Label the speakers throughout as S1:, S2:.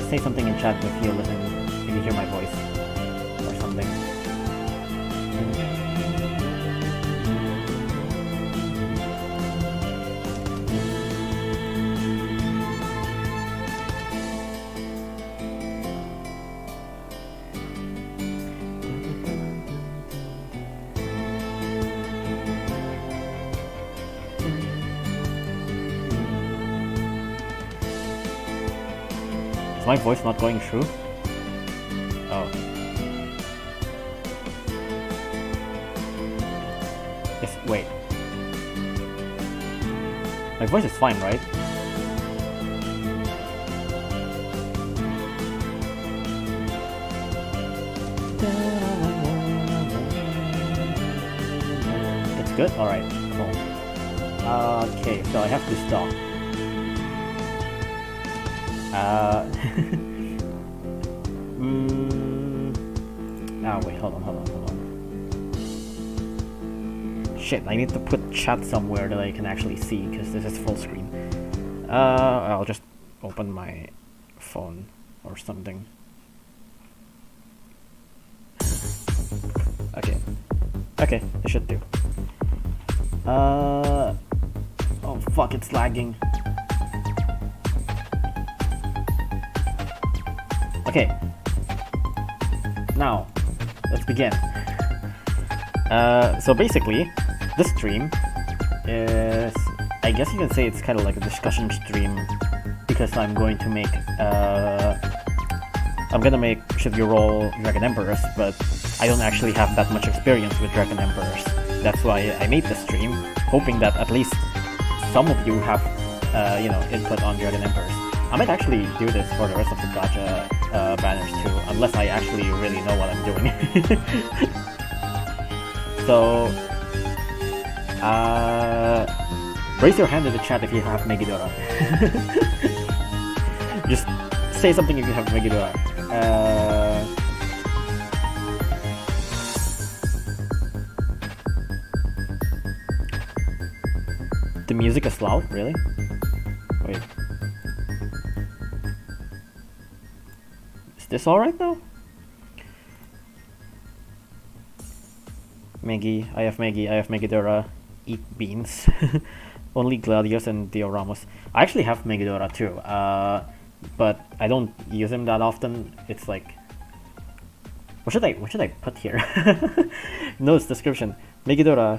S1: Say something in chat if you listen, if you hear my voice or something. Is my voice not going through? Oh. Yes, wait. My voice is fine, right? It's good? Alright, cool. Okay, so I have to stop. Wait, hold on. Shit, I need to put chat somewhere that I can actually see, because this is full screen. I'll just open my phone or something. Okay, it should do. Oh fuck, it's lagging. Okay, now let's begin. So basically, this stream is, I guess you can say it's kind of like a discussion stream, because I'm going to make, Should You Roll Dragon Emperors, but I don't actually have that much experience with Dragon Emperors. That's why I made this stream, hoping that at least some of you have, input on Dragon Emperors. I might actually do this for the rest of the gacha banners too, unless I actually really know what I'm doing. So, raise your hand in the chat if you have Megidora. Just say something if you have Megidora. The music is loud, really? Wait. Is this alright now? I have Megidora. Eat beans. Only Glados and Dioramas. I actually have Megidora too, but I don't use him that often. It's like, what should I put here? Notes description. Megidora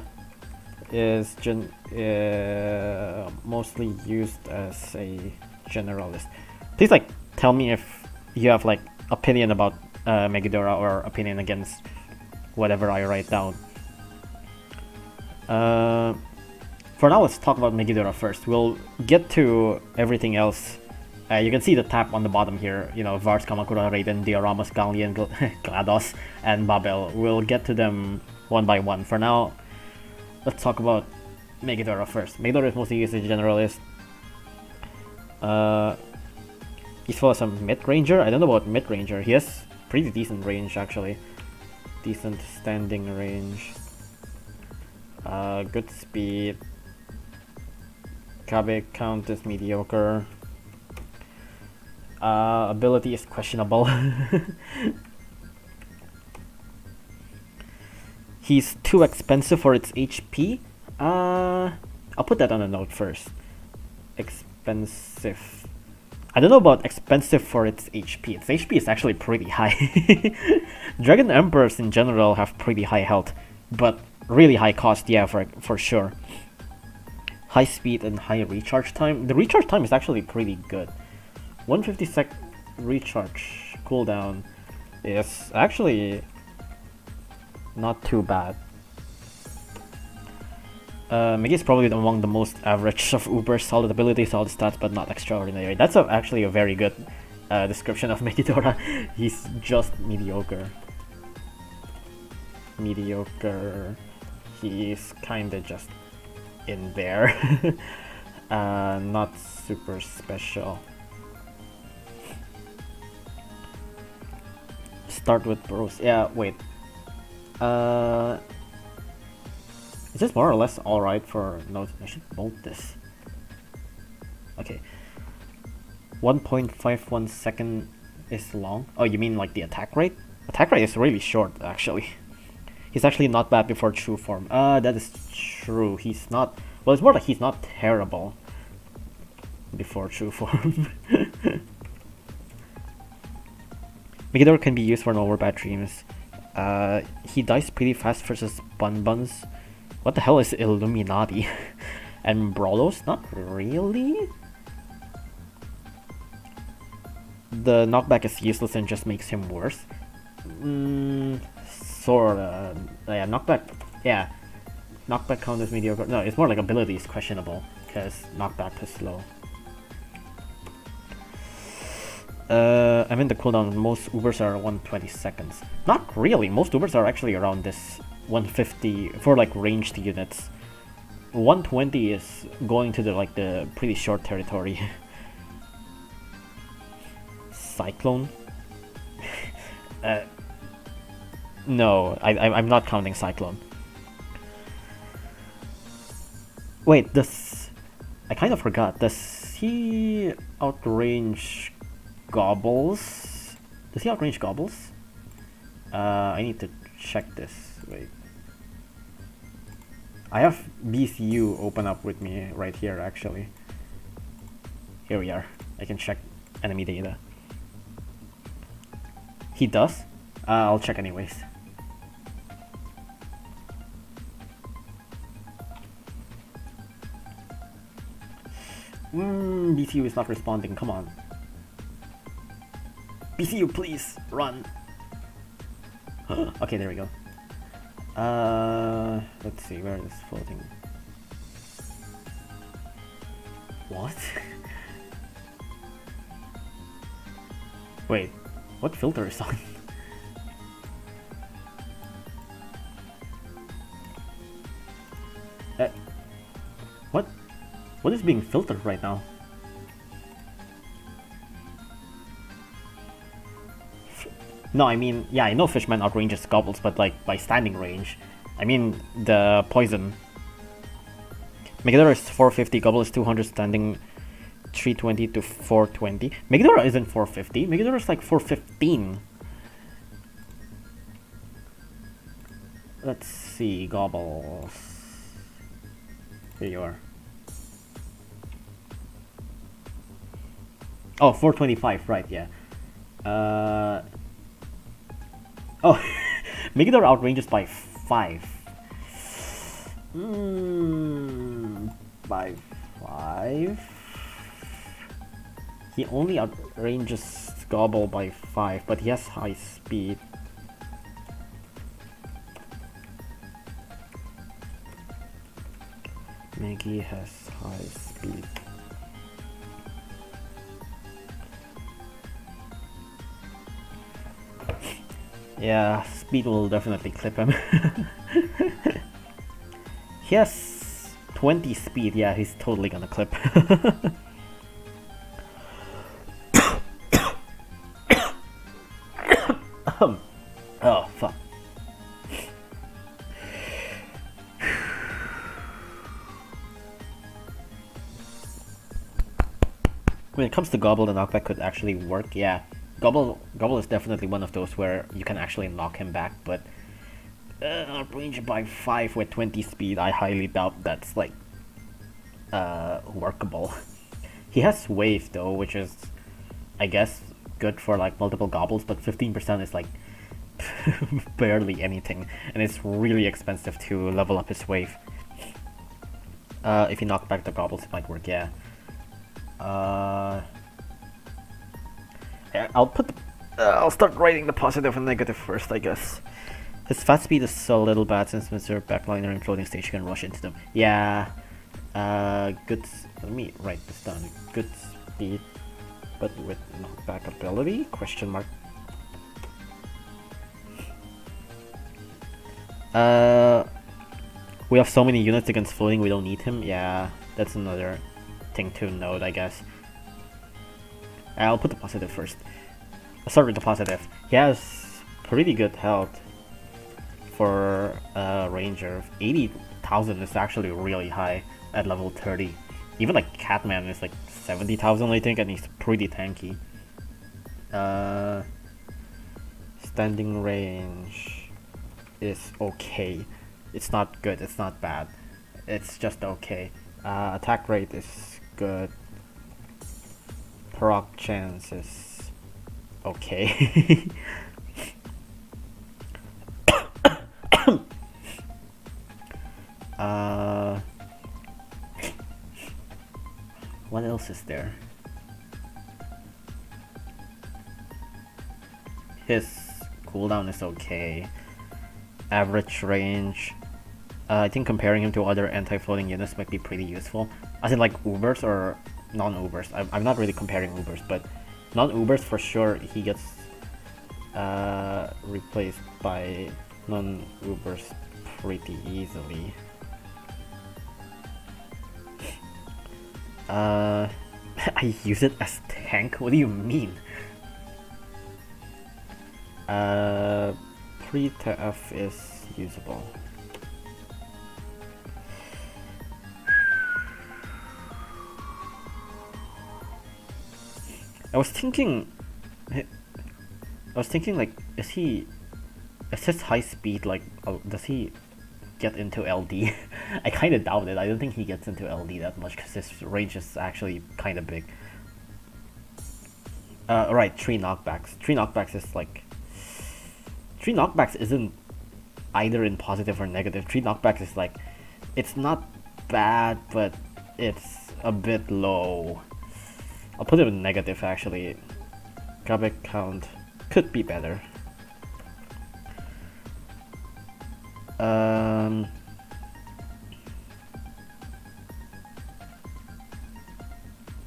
S1: is mostly used as a generalist. Please tell me if you have opinion about Megidora or opinion against whatever I write down. For now, let's talk about Megidora first. We'll get to everything else. You can see the tab on the bottom here. Vars, Kamakura, Raiden, Dioramas, Gallian, Glados, and Babel. We'll get to them one by one. For now, let's talk about Megidora first. Megidora is mostly used as a generalist. He's for some mid-ranger. I don't know about mid-ranger. He has pretty decent range, actually. Decent standing range. Good speed. Kabe count is mediocre. Ability is questionable. He's too expensive for its HP. I'll put that on a note first. Expensive. I don't know about expensive for its HP. Its HP is actually pretty high. Dragon Emperors in general have pretty high health, but really high cost, yeah, for sure. High speed and high recharge time. The recharge time is actually pretty good. 150 sec recharge cooldown is actually not too bad. Megi is probably among the most average of Uber's solid ability, solid stats, but not extraordinary. That's actually a very good description of Megidora. He's just mediocre. He's kinda just in there. Not super special. Start with bros. Yeah, wait. Is this more or less alright for notes? I should bolt this. Okay. 1.51 second is long. Oh, you mean like the attack rate? Attack rate is really short, actually. He's actually not bad before true form. That is true. He's not... Well, it's more like he's not terrible before true form. Megador can be used for no more bad dreams. He dies pretty fast versus Buns. What the hell is Illuminati? And Bralos? Not really? The knockback is useless and just makes him worse. Sorta. Yeah, knockback. Yeah. Knockback count is mediocre. No, it's more like ability is questionable, because knockback is slow. I mean the cooldown, most Ubers are 120 seconds. Not really, most Ubers are actually around this 150 for like ranged units. 120 is going to the pretty short territory. Cyclone? No, I'm not counting Cyclone. Wait, I kind of forgot. Does he outrange Gobbles? Does he outrange Gobbles? I need to check this. Wait. I have BCU open up with me right here, actually. Here we are. I can check enemy data. He does? I'll check anyways. BCU is not responding, come on. BCU, please, run. Okay, there we go. Let's see, where is floating? What? Wait, what filter is on? What? What is being filtered right now? No, I mean, yeah, I know Fishman outranges Gobbles, but like by standing range. I mean the poison. Megadora is 450, Gobble is 200, standing 320 to 420. Megadora isn't 450, Megadora is like 415. Let's see, Gobbles. Here you are. Oh, 425, right, yeah. Oh, Megador outranges by 5. By 5? He only outranges Gobble by 5, but he has high speed. Maggie has high speed. Yeah, speed will definitely clip him. He has 20 speed, yeah, he's totally gonna clip. Oh, fuck. When it comes to Gobble, the knockback could actually work, yeah. Gobble is definitely one of those where you can actually knock him back, but outrange by 5 with 20 speed, I highly doubt that's like workable. He has wave though, which is I guess good for like multiple Gobbles, but 15% is like barely anything, and it's really expensive to level up his wave. If you knock back the Gobbles, it might work, yeah. I'll start writing the positive and negative first, I guess. His fast speed is a little bad since Mr. Backliner and floating stage can rush into them. Yeah. Good. Let me write this down. Good speed, but with knockback ability? Question mark. We have so many units against floating, we don't need him. Yeah, that's another thing to note, I guess. I'll put the positive first. I'll start with the positive. He has pretty good health for a ranger. 80,000 is actually really high at level 30. Even like Catman is like 70,000, I think, and he's pretty tanky. Standing range is okay. It's not good, it's not bad. It's just okay. Attack rate is good. Proc chance is okay. What else is there? His cooldown is okay. Average range. I think comparing him to other anti-floating units might be pretty useful. As in like Ubers or non-Ubers. I'm not really comparing Ubers, but non-Ubers for sure he gets replaced by non-Ubers pretty easily. I use it as tank? What do you mean? Pre-TF is usable. I was thinking like, is his high speed like, does he get into LD? I kind of doubt it. I don't think he gets into LD that much because his range is actually kind of big. Right, 3 knockbacks. 3 knockbacks is like... 3 knockbacks isn't either in positive or negative. 3 knockbacks is like... It's not bad, but it's a bit low. I'll put it in negative actually. Garbage count could be better.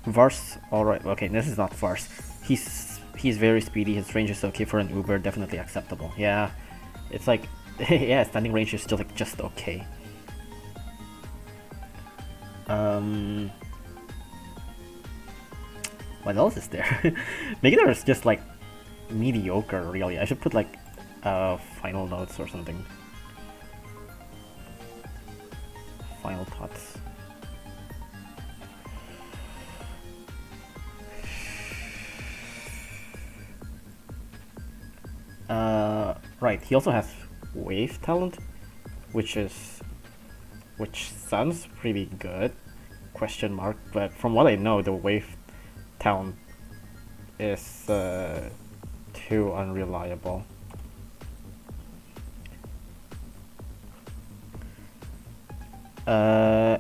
S1: Vars, alright, okay, this is not Vars. He's very speedy, his range is okay for an Uber, definitely acceptable. Yeah, it's like, yeah, standing range is still like just okay. What else is there? Megator is just like mediocre, really. I should put like final notes or something. Final thoughts. Right, he also has wave talent, which sounds pretty good, question mark, but from what I know, the wave talent is too unreliable.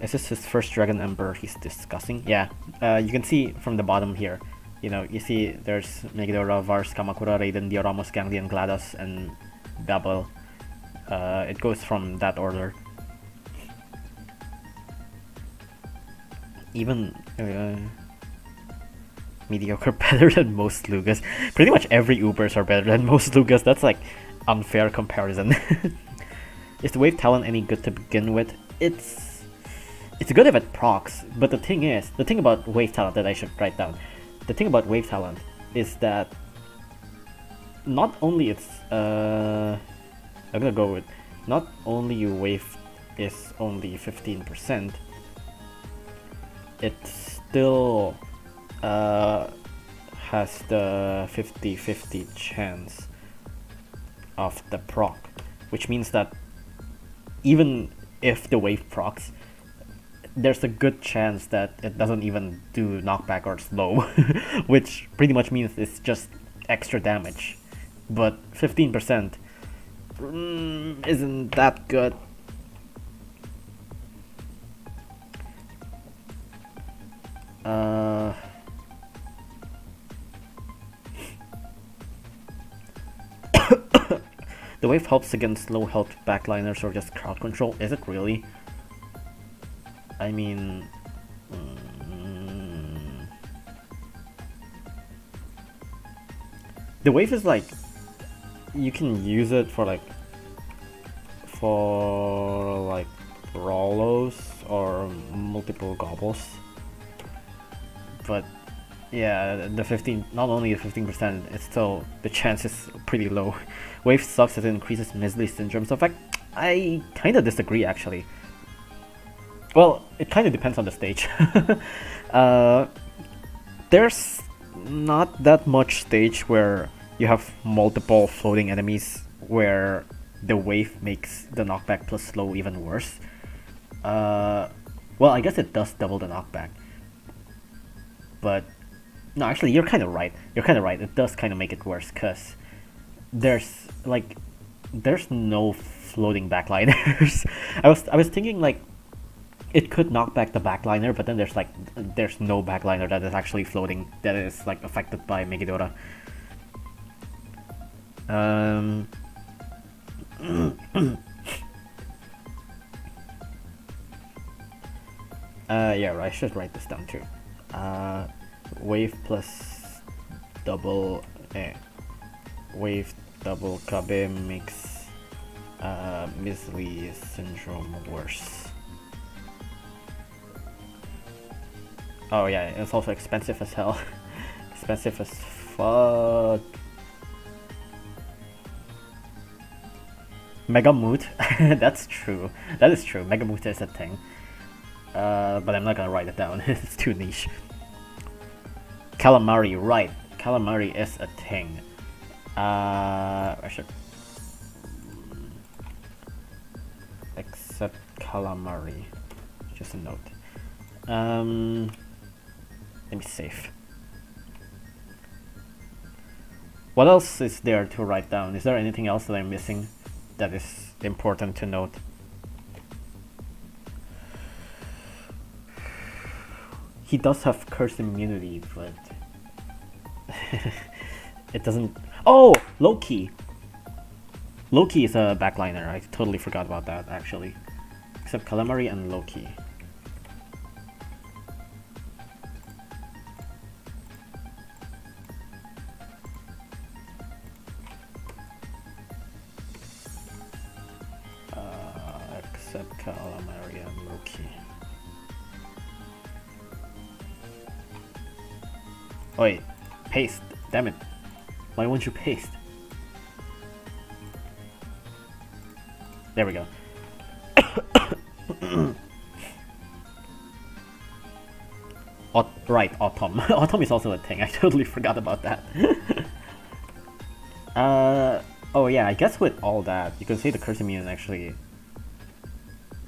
S1: Is this his first Dragon Emperor he's discussing? Yeah, you can see from the bottom here, you know, you see there's Megidora, Vars, Kamakura, Raiden, Dioramos, Ganglion, Glados, and Babel. It goes from that order. Even mediocre better than most Lugas. Pretty much every Ubers are better than most Lugas. That's like unfair comparison. Is the wave talent any good to begin with? It's good if it procs, but the thing about wave talent that I should write down, the thing about wave talent is that not only it's I'm gonna go with not only your wave is only 15%, it still has the 50-50 chance of the proc, which means that even if the wave procs, there's a good chance that it doesn't even do knockback or slow, which pretty much means it's just extra damage. But 15% isn't that good. The wave helps against low health backliners or just crowd control. Is it really? I mean... The wave is like... You can use it for like Rollos or multiple gobbles. But yeah, the 15, not only the 15%, it's still, the chance is pretty low. Wave sucks as it increases Misley Syndrome. So in fact, I kinda disagree actually. Well, it kind of depends on the stage. uh, there's not that much stage where you have multiple floating enemies where the wave makes the knockback plus slow even worse. Well, I guess it does double the knockback. But no, actually, you're kind of right. You're kind of right. It does kind of make it worse because there's no floating backliners. I was thinking like it could knock back the backliner, but then there's no backliner that is actually floating that is like affected by Megidora. Yeah, I should write this down too. Wave plus double, wave double Kabe makes Misley syndrome worse. Oh yeah, it's also expensive as hell. Expensive as fuck. Mega Moot, that's true. That is true. Mega Moot is a thing. But I'm not gonna write it down. It's too niche. Calamari, right? Calamari is a thing. I should except calamari. Just a note. Let me save. What else is there to write down? Is there anything else that I'm missing that is important to note? He does have curse immunity, but it doesn't. Oh, Loki. Loki is a backliner. I totally forgot about that actually. Except Calamari and Loki. Except Calamari and Loki. Oh wait, paste. Damn it. Why won't you paste? There we go. Right, Autumn. Autumn is also a thing. I totally forgot about that. Oh yeah, I guess with all that, you can say the Curse Immune actually.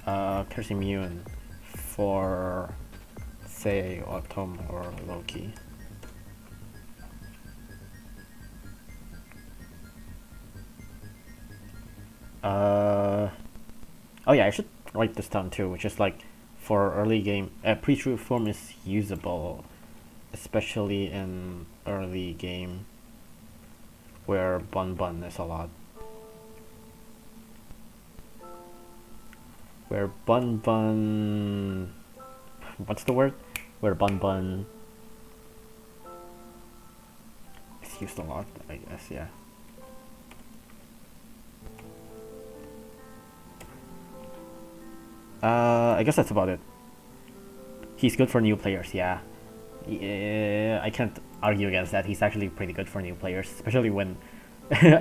S1: Curse Immune for, say, Autumn or Loki. Oh yeah, I should write this down too, which is like, for early game, pre-true form is usable, especially in early game, where Bun is a lot. Where Bun, what's the word? Where Bun is used a lot, I guess, yeah. I guess that's about it. He's good for new players, yeah. I can't argue against that. He's actually pretty good for new players, especially when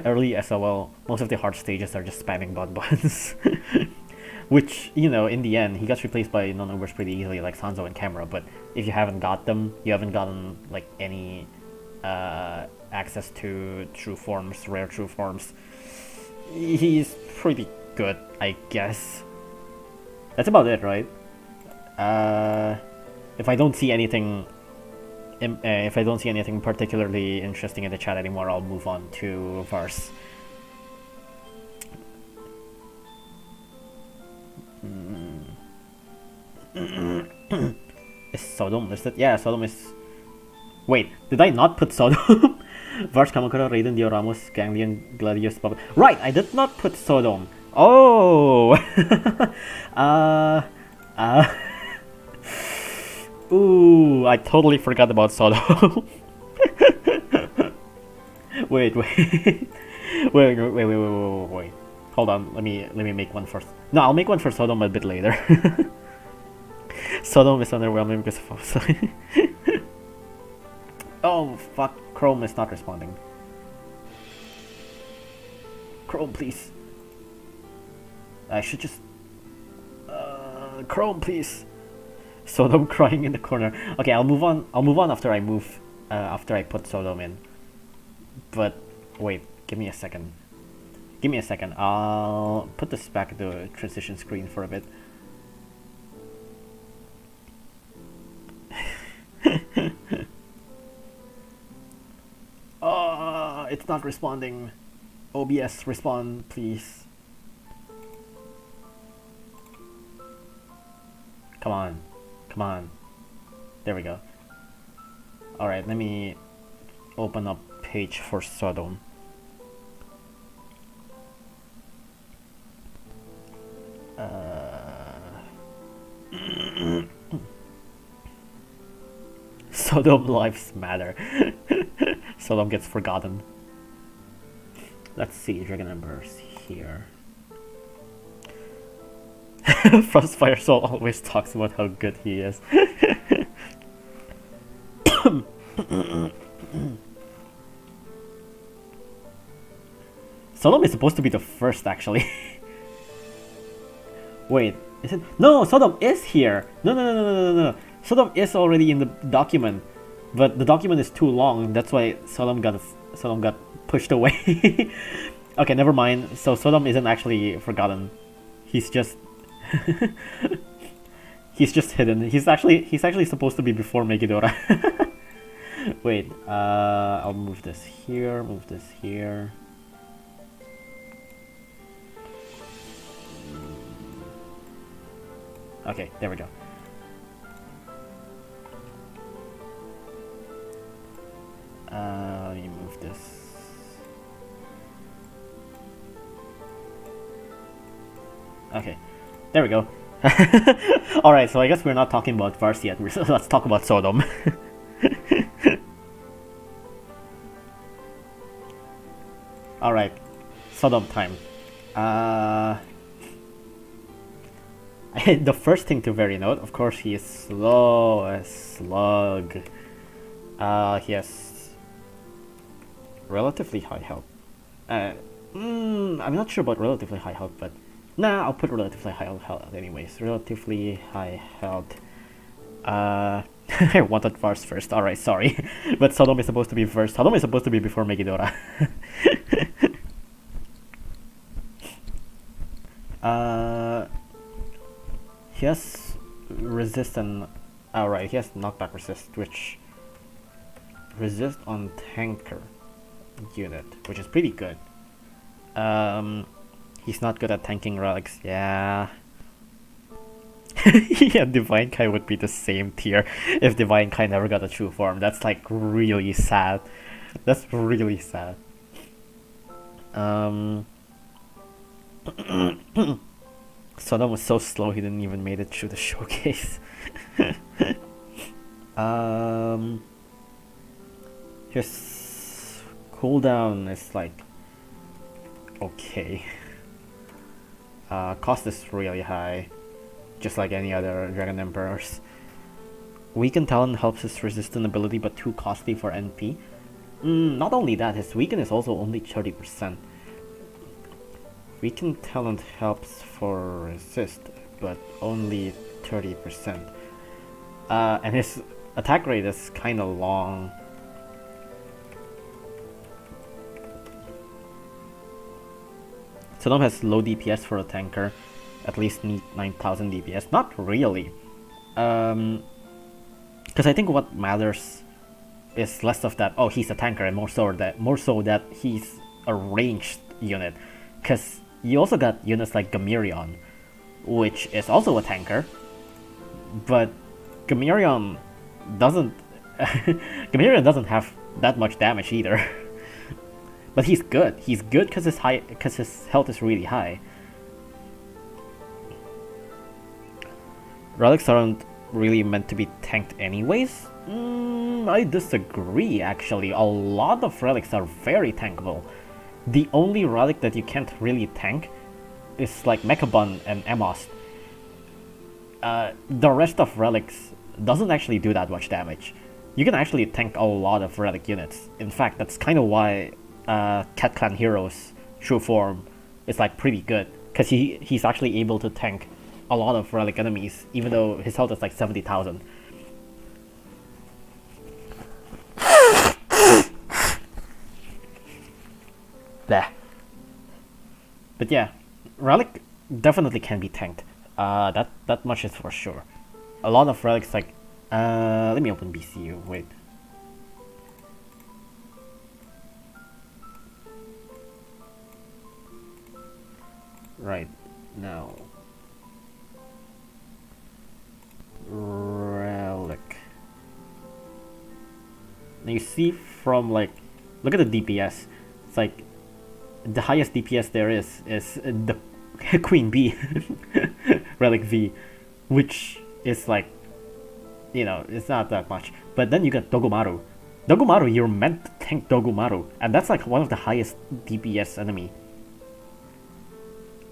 S1: early SOL, most of the hard stages are just spamming buns. Which, you know, in the end, he gets replaced by non-overs pretty easily, like Sanzo and Camera, but if you haven't got them, you haven't gotten, like, any access to true forms, rare true forms, he's pretty good, I guess. That's about it, right? If I don't see anything, if I don't see anything particularly interesting in the chat anymore, I'll move on to Vars. Is Sodom listed? Yeah, Sodom is. Wait, did I not put Sodom? Vars, Kamakura, Raiden, Dioramos, Ganglion, Gladius, Bob. Right, I did not put Sodom. Oh! Ooh, I totally forgot about Sodom. wait. Wait. Hold on, let me make one first. No, I'll make one for Sodom a bit later. Sodom is underwhelming because of oh fuck, Chrome is not responding. Chrome, please. I should just Chrome, please. Sodom crying in the corner. Okay, I'll move on. I'll move on after I move. After I put Sodom in. But wait, give me a second. Give me a second. I'll put this back to the transition screen for a bit. It's not responding. OBS, respond, please. Come on. Come on. There we go. Alright, let me open up page for Sodom. Sodom lives matter. Sodom gets forgotten. Let's see, Dragon Ember's here. Frostfire Soul always talks about how good he is. Sodom is supposed to be the first, actually. Wait, is it? No, Sodom is here! No. Sodom is already in the document, but the document is too long. That's why Sodom got pushed away. Okay, never mind. So Sodom isn't actually forgotten. He's just he's just hidden. He's actually supposed to be before Megidora. Wait, I'll move this here. Move this here. Okay, there we go. Let me move this. Okay, there we go. Alright, so I guess we're not talking about Vars yet. Let's talk about Sodom. Alright, Sodom time. The first thing to very note, of course, he is slow as slug. He has relatively high health. I'm not sure about relatively high health, but nah, I'll put relatively high health anyways. Relatively high health. I wanted Vars first. Alright, sorry. But Sodom is supposed to be first. Sodom is supposed to be before Megidora. He has resist and... Alright, he has knockback resist, which... Resist on tanker unit, which is pretty good. He's not good at tanking relics, yeah. Yeah, Divine Kai would be the same tier if Divine Kai never got a true form. That's like really sad. That's really sad. Sodom was so slow he didn't even made it through the showcase. His cooldown is like okay. Cost is really high, just like any other Dragon Emperors. Weaken Talent helps his resistant ability, but too costly for NP. Not only that, his Weaken is also only 30%. Weaken Talent helps for resist, but only 30%. And his attack rate is kinda long. Sodom has low DPS for a tanker, at least 9,000 DPS. Not really. Because I think what matters is less of that, oh, he's a tanker, and more so that he's a ranged unit. Because you also got units like Gamirion, which is also a tanker, but Gamirion doesn't Gamirion doesn't have that much damage either. But he's good. He's good because his health is really high. Relics aren't really meant to be tanked anyways. I disagree actually. A lot of relics are very tankable. The only relic that you can't really tank is like Mechabon and Amos. The rest of relics doesn't actually do that much damage. You can actually tank a lot of relic units. In fact, that's kind of why Cat Clan Hero's true form is like pretty good, because he's actually able to tank a lot of relic enemies, even though his health is like 70,000. There. But yeah, relic definitely can be tanked. That much is for sure. A lot of relics like let me open BCU. Wait. Right now. Relic. Now you see from like, look at the DPS. It's like the highest DPS there is the Queen Bee Relic V, which is like, you know, it's not that much. But then you got Dogomaru. Dogomaru, you're meant to tank Dogomaru, and that's like one of the highest DPS enemy.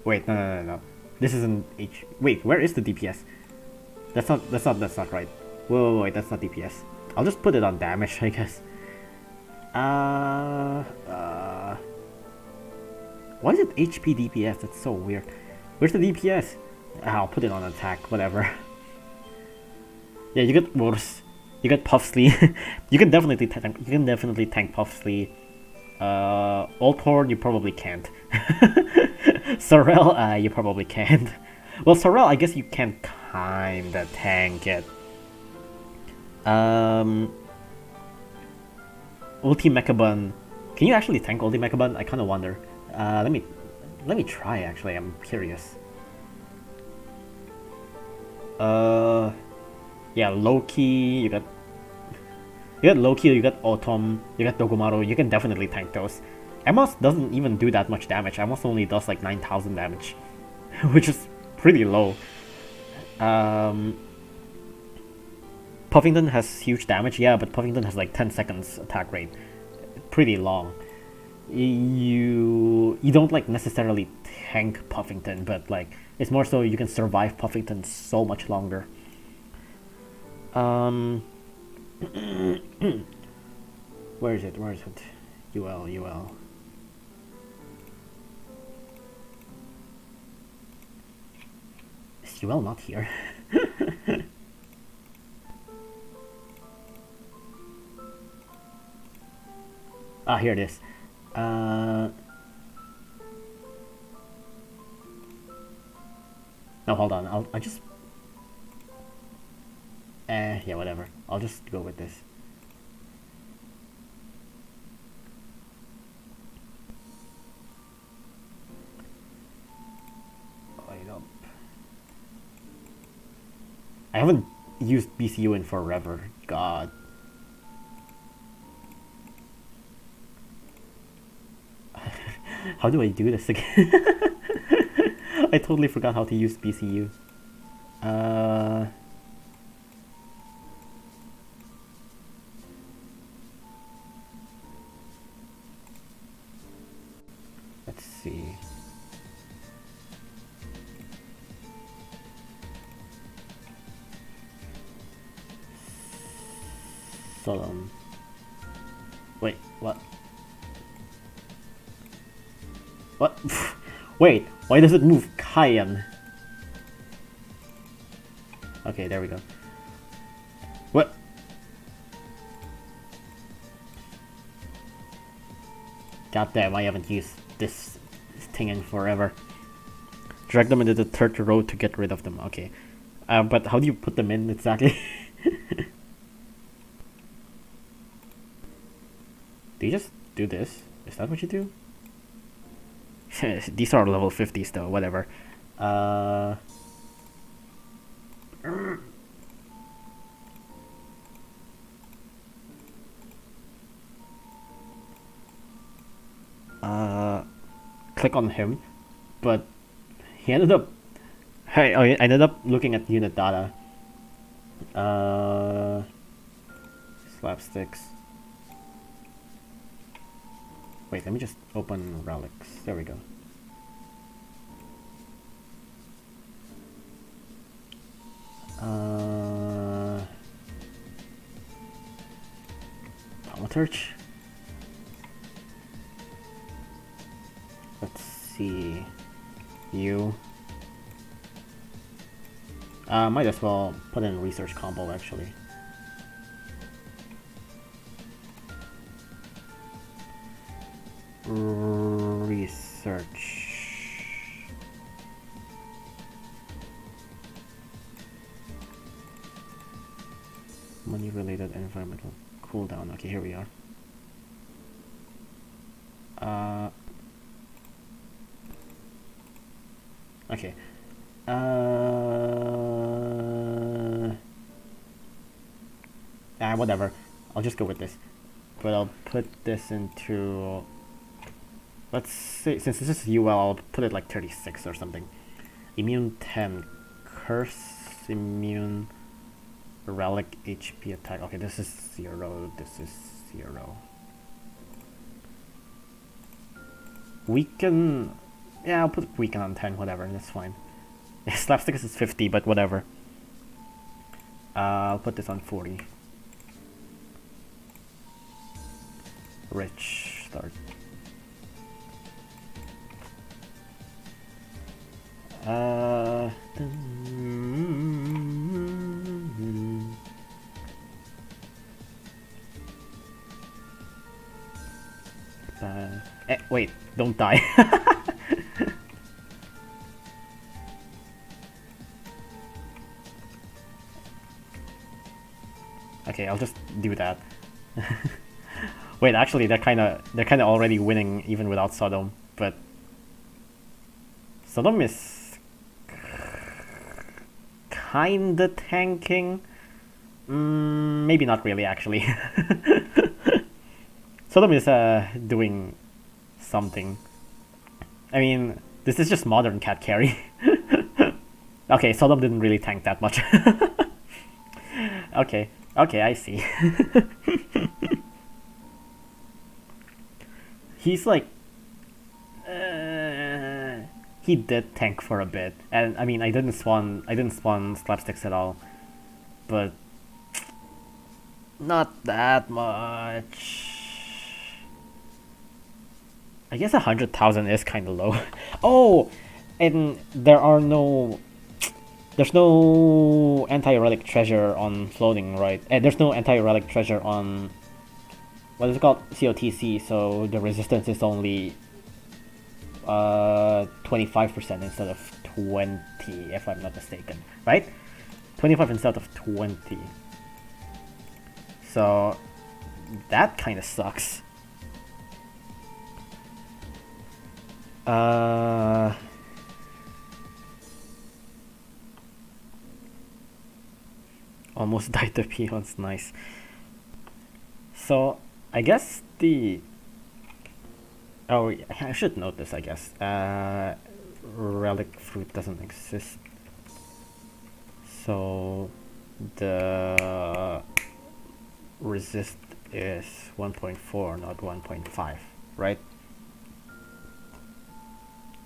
S1: Wait, no. This isn't H. Wait, where is the DPS? That's not right. Wait, that's not DPS. I'll just put it on damage, I guess. Why is it HP DPS? That's so weird. Where's the DPS? I'll put it on attack, whatever. Yeah, you got Vars. You got Puffsly. You can definitely tank Puffsly. Althorn, you probably can't. Sorrel, you probably can't. Well, Sorrel, I guess you can kinda tank it. Ulti Mechabun. Can you actually tank Ulti Mechabun? I kinda wonder. Let me try actually, I'm curious. Yeah, Loki, you got Loki, you got Autumn, you got Dogomaru, you can definitely tank those. Amos doesn't even do that much damage. Amos only does like 9,000 damage, which is pretty low. Puffington has huge damage, yeah, but Puffington has like 10 seconds attack rate. Pretty long. You don't like necessarily tank Puffington, but like it's more so you can survive Puffington so much longer. Where is it? UL. Is UL not here? Ah, here it is. No, hold on. I'll just. Yeah, whatever. I'll just go with this. Light up. I haven't used BCU in forever. God. How do I do this again? I totally forgot how to use BCU. Let's see. Solemn. Wait, what? What? Wait, why does it move Cayenne? Okay, there we go. What? God damn, I haven't used this thing in forever. Drag them into the third row to get rid of them. Okay. But how do you put them in exactly? Do you just do this? Is that what you do? These are level 50s though, whatever. Click on him, but he ended up. Hey, I ended up looking at unit data. Slapsticks. Wait, let me just open relics. There we go. Thaumaturge. Let's see. You. Might as well put in research combo actually. Research. Money related environmental cooldown. Okay, here we are. Okay. Whatever. I'll just go with this. But I'll put this into... Let's say, since this is UL, I'll put it like 36 or something. Immune 10. Curse, immune, relic, HP attack. Okay, this is 0. This is 0. Weaken... Yeah, I'll put weaken on 10, whatever, that's fine. Slapstick is 50, but whatever. I'll put this on 40. Rich, start. Wait, don't die. Okay, I'll just do that. Wait, actually, they're kind of already winning even without Sodom, but Sodom is kind of tanking. Maybe not really, actually. Sodom is doing something. I mean, this is just modern cat carry. Okay, Sodom didn't really tank that much. Okay, I see. He's like... he did tank for a bit, and I mean, I didn't spawn slapsticks at all, but not that much. I guess 100,000 is kind of low. Oh, and there's no anti-relic treasure on floating, right? There's no anti-relic treasure on what is it called? COTC, so the resistance is only 25% instead of 20, if I'm not mistaken, right? 25 instead of 20. So that kind of sucks. Almost died the peons, nice. So I guess I should note this, I guess. Relic fruit doesn't exist. So the resist is 1.4, not 1.5, right?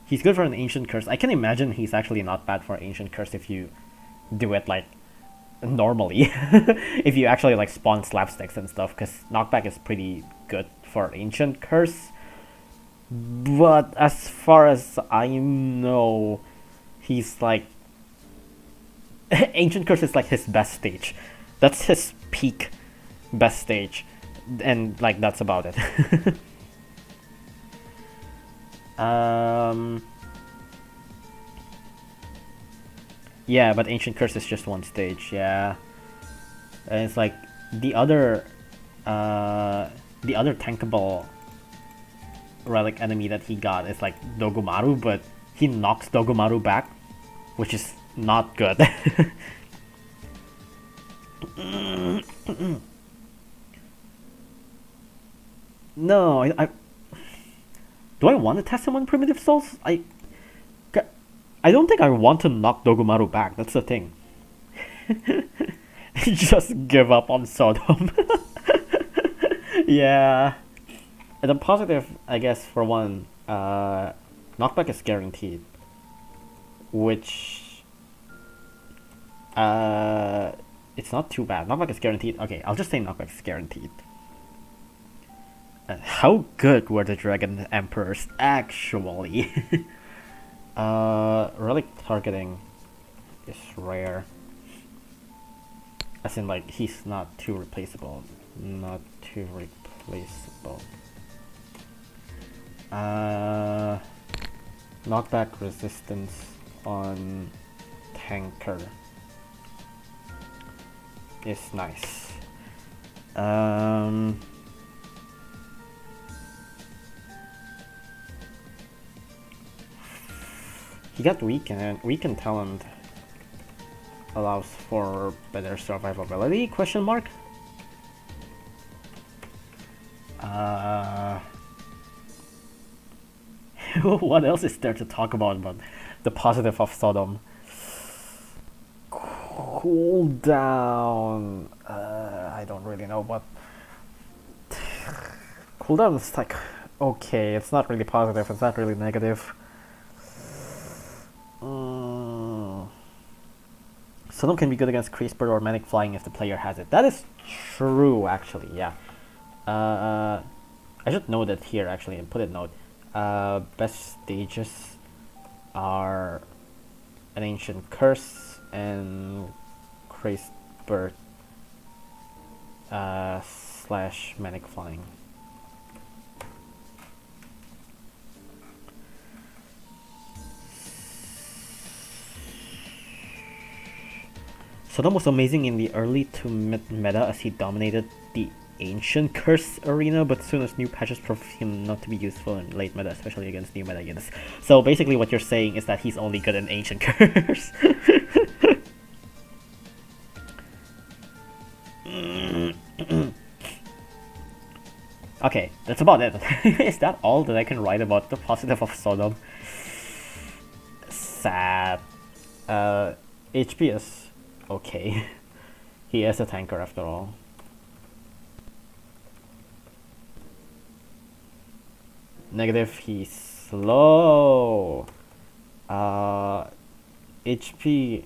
S1: He's good for an ancient curse. I can imagine he's actually not bad for ancient curse if you do it like normally. If you actually like spawn slapsticks and stuff, because knockback is pretty good for ancient curse. But as far as I know, he's like ancient curse is like his best stage. That's his peak best stage, and like that's about it. Yeah, but ancient curse is just one stage. Yeah, and it's like the other tankable relic enemy that he got is like Dogomaru, but he knocks Dogomaru back, which is not good. No, I do I want to test him on Primitive Souls? I don't think I want to knock Dogomaru back, that's the thing. Just give up on Sodom. Yeah. And the positive, I guess, for one, knockback is guaranteed. Which... it's not too bad. Knockback is guaranteed. Okay, I'll just say knockback is guaranteed. How good were the Dragon Emperors, actually? Relic targeting is rare. As in, like, he's not too replaceable. Not too replaceable. Knockback resistance on tanker is nice. He got weaken talent allows for better survivability, question mark? What else is there to talk about the positive of Sodom? Cooldown. I don't really know, but cooldown is like okay. It's not really positive. It's not really negative. Sodom can be good against Creasebird or Manic Flying if the player has it. That is true, actually. Yeah. I should note that here actually and put a note. Best stages are an Ancient Curse and Creasebird slash Manic Flying. Sodom was amazing in the early to mid meta as he dominated the Ancient Curse arena, but soon as new patches proved him not to be useful in late meta, especially against new meta units. So basically what you're saying is that he's only good in Ancient Curse. Okay, that's about it. Is that all that I can write about the positive of Sodom? Sad. HP is okay. He is a tanker after all. Negative, he's slow. HP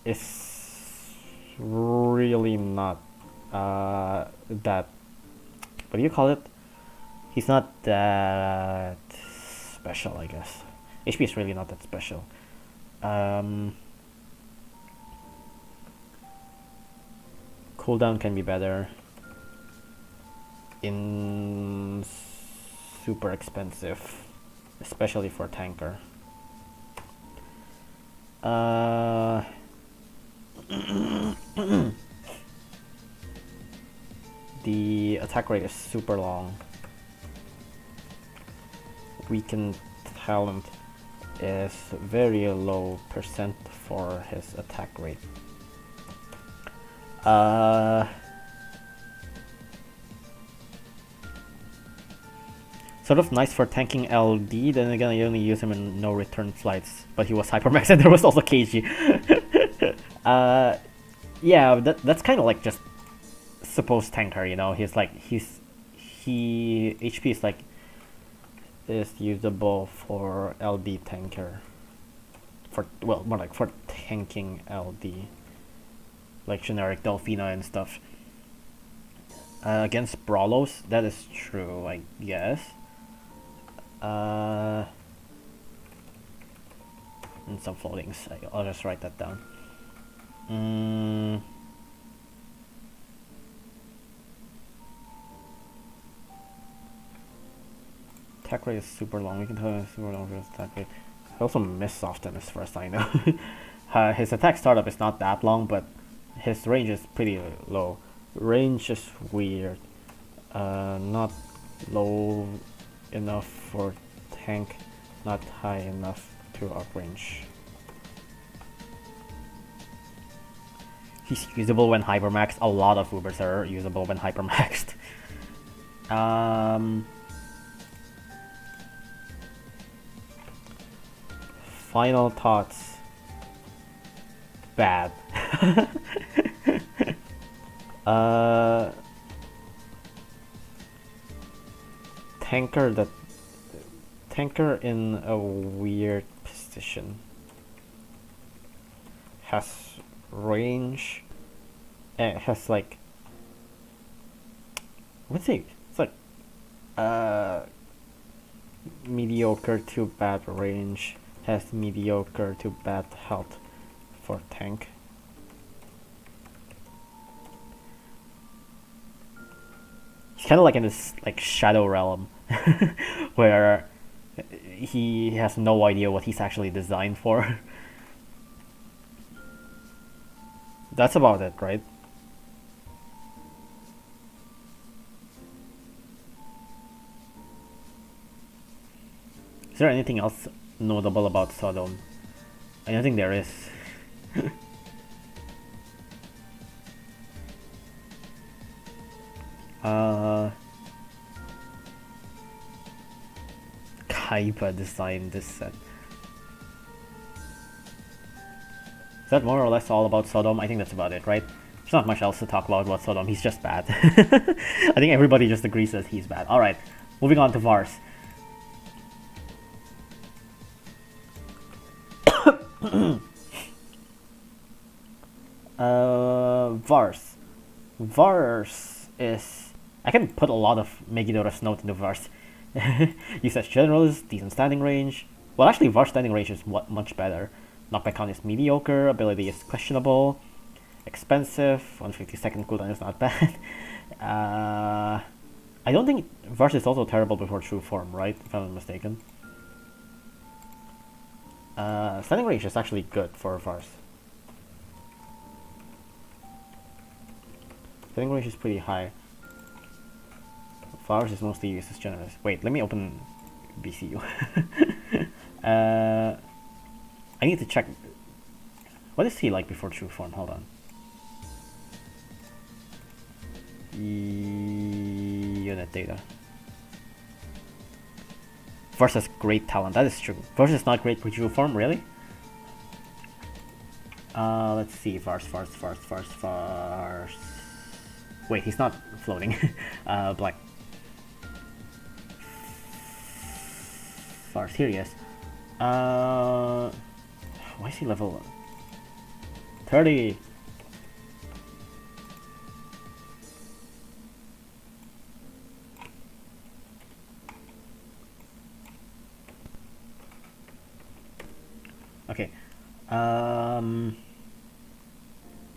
S1: is really not that, what do you call it? He's not that special, I guess. HP is really not that special. Cooldown can be better in super expensive, especially for tanker. The attack rate is super long. Weakened talent is very low percent for his attack rate. Sort of nice for tanking LD, then again I only use him in no return flights, but he was hypermax and there was also KG. Yeah, that's kind of like just supposed tanker, you know. He's like HP is like is usable for LD tanker. For well, more like for tanking LD, like generic Delphina and stuff. Against Brawlos, that is true, I guess. And some floatings. I'll just write that down. Attack rate is super long. We can tell it's super long for his attack rate. I also miss often as far as I know. His attack startup is not that long, but his range is pretty low. Range is weird. Not low enough for tank, not high enough to uprange. He's usable when hypermaxed. A lot of Ubers are usable when hypermaxed. Final thoughts. Bad. Tanker in a weird position. Has range. It has like, let's see, it's like mediocre to bad range. Has mediocre to bad health for tank. kind of like in this like shadow realm, where he has no idea what he's actually designed for. That's about it, right? Is there anything else notable about Sodom? I don't think there is. Kaiba designed this set. Is that more or less all about Sodom? I think that's about it, right? There's not much else to talk about Sodom. He's just bad. I think everybody just agrees that he's bad. Alright, moving on to Vars. Vars. Vars is... I can put a lot of Megidora's note into Vars. Usage generalist, decent standing range. Well, actually, Vars standing range is much better. Knockback count is mediocre, ability is questionable, expensive, 150-second cooldown is not bad. I don't think Vars is also terrible before true form, right? If I'm not mistaken. Standing range is actually good for Vars. Standing range is pretty high. Vars is mostly used as generous. Wait, let me open BCU. I need to check. What is he like before true form? Hold on. Unit data. Vars has great talent. That is true. Vars is not great for true form, really? Let's see. Vars. Wait, he's not floating. Black. Vars, here he is. Why is he level 30? Okay.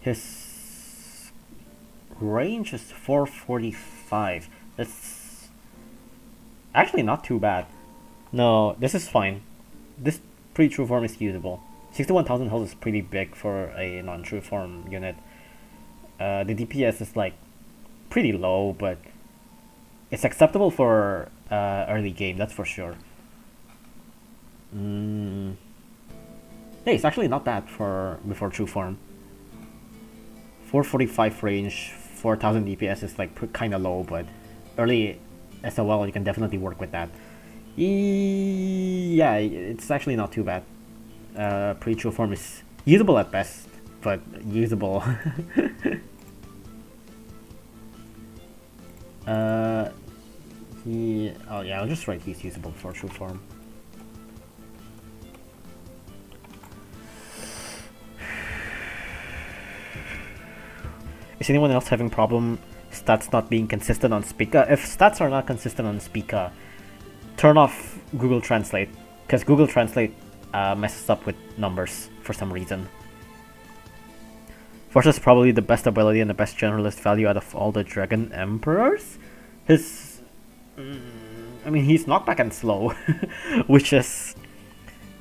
S1: His range is 445. That's actually not too bad. No, this is fine. This pre-true form is usable. 61,000 health is pretty big for a non-true form unit. The DPS is like pretty low, but it's acceptable for early game, that's for sure. Hey, it's actually not bad for before true form. 445 range, 4,000 DPS is like kind of low, but early SOL you can definitely work with that. Yeah, it's actually not too bad. Pre-true form is usable at best, but usable. Oh yeah, I'll just write he's usable for true form. Is anyone else having problem stats not being consistent on Spica? If stats are not consistent on Spica, turn off Google Translate, because Google Translate messes up with numbers for some reason. Vars is probably the best ability and the best generalist value out of all the Dragon Emperors. His... I mean, he's knockback and slow, which is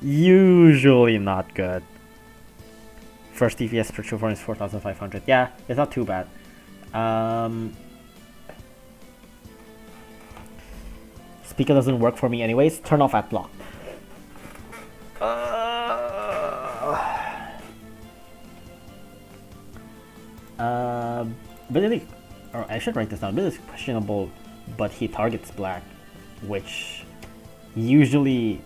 S1: usually not good. First DPS per true form is 4,500. Yeah, it's not too bad. Speaker doesn't work for me anyways. Turn off ad block. Ability, or I should write this down. Ability is questionable, but he targets black, which usually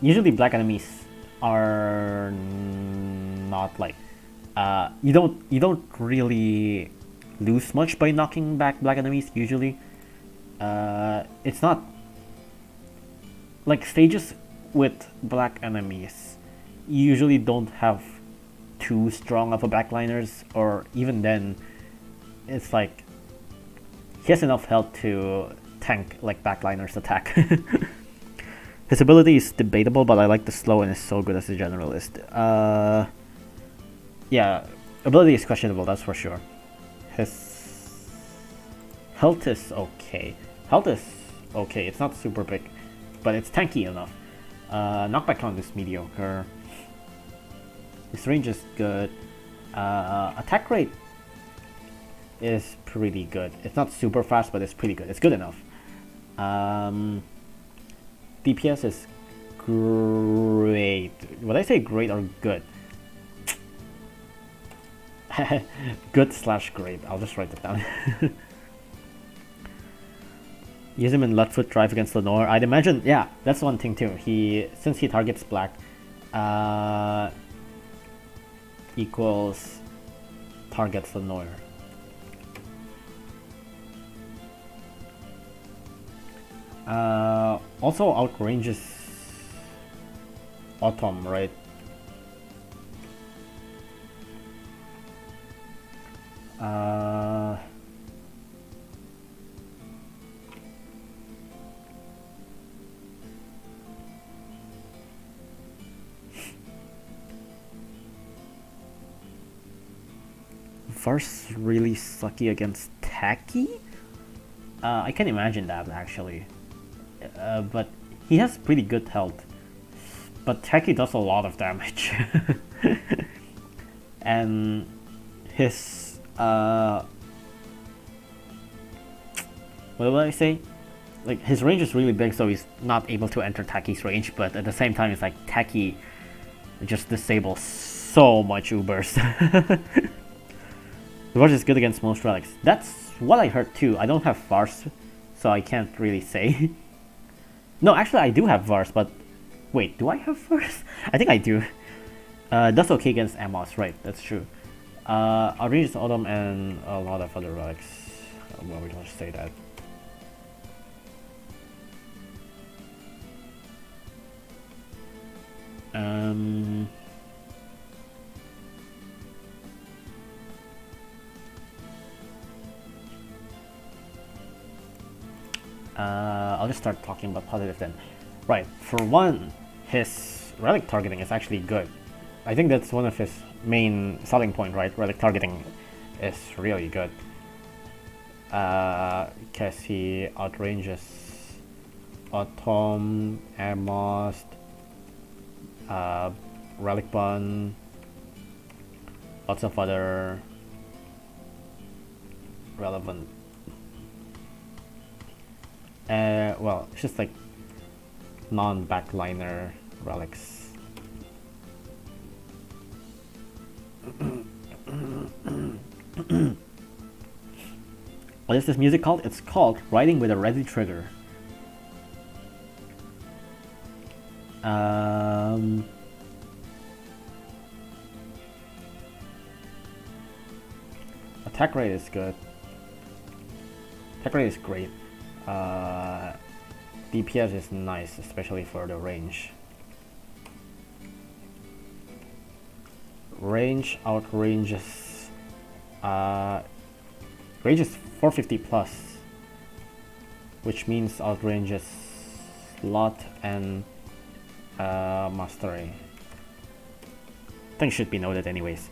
S1: black enemies are not like you don't really lose much by knocking back black enemies usually. It's not like stages with black enemies usually don't have too strong of a backliners, or even then it's like he has enough health to tank like backliners attack. His ability is debatable, but I like the slow and is so good as a generalist. Yeah, ability is questionable, that's for sure. His Health is okay. Health is okay. It's not super big, but it's tanky enough. Knockback count is mediocre. His range is good. Attack rate is pretty good. It's not super fast, but it's pretty good. It's good enough. DPS is great. Would I say great or good? Good / great. I'll just write it down. Use him in Lutfoot Drive against Lenore. I'd imagine, yeah, that's one thing too. Since he targets black, equals targets Lenore. Also outranges Autumn, right? Vars really sucky against Tacky? I can imagine that actually. But he has pretty good health. But Tacky does a lot of damage. And his what will I say? Like, his range is really big, so he's not able to enter Tacky's range, but at the same time it's like Tacky just disables so much Ubers. Vars is good against most relics. That's what I heard too. I don't have Vars, so I can't really say. No, actually I do have Vars, but wait, do I have Vars? I think I do. That's okay against Amos, right? That's true. Outrageous Autumn and a lot of other relics. Well, we don't say that. I'll just start talking about positive then. Right, for one, his relic targeting is actually good. I think that's one of his main selling point, right? Relic targeting is really good. Because he outranges Autumn, Amos, Relic Bun, lots of other relevant. Well, it's just like non-backliner relics. What is this music called? It's called Riding with a Ready Trigger. Attack rate is good. Attack rate is great. DPS is nice, especially for the range. Range outranges. Range is 450 plus, which means outranges Lot and Mastery. I think should be noted anyways.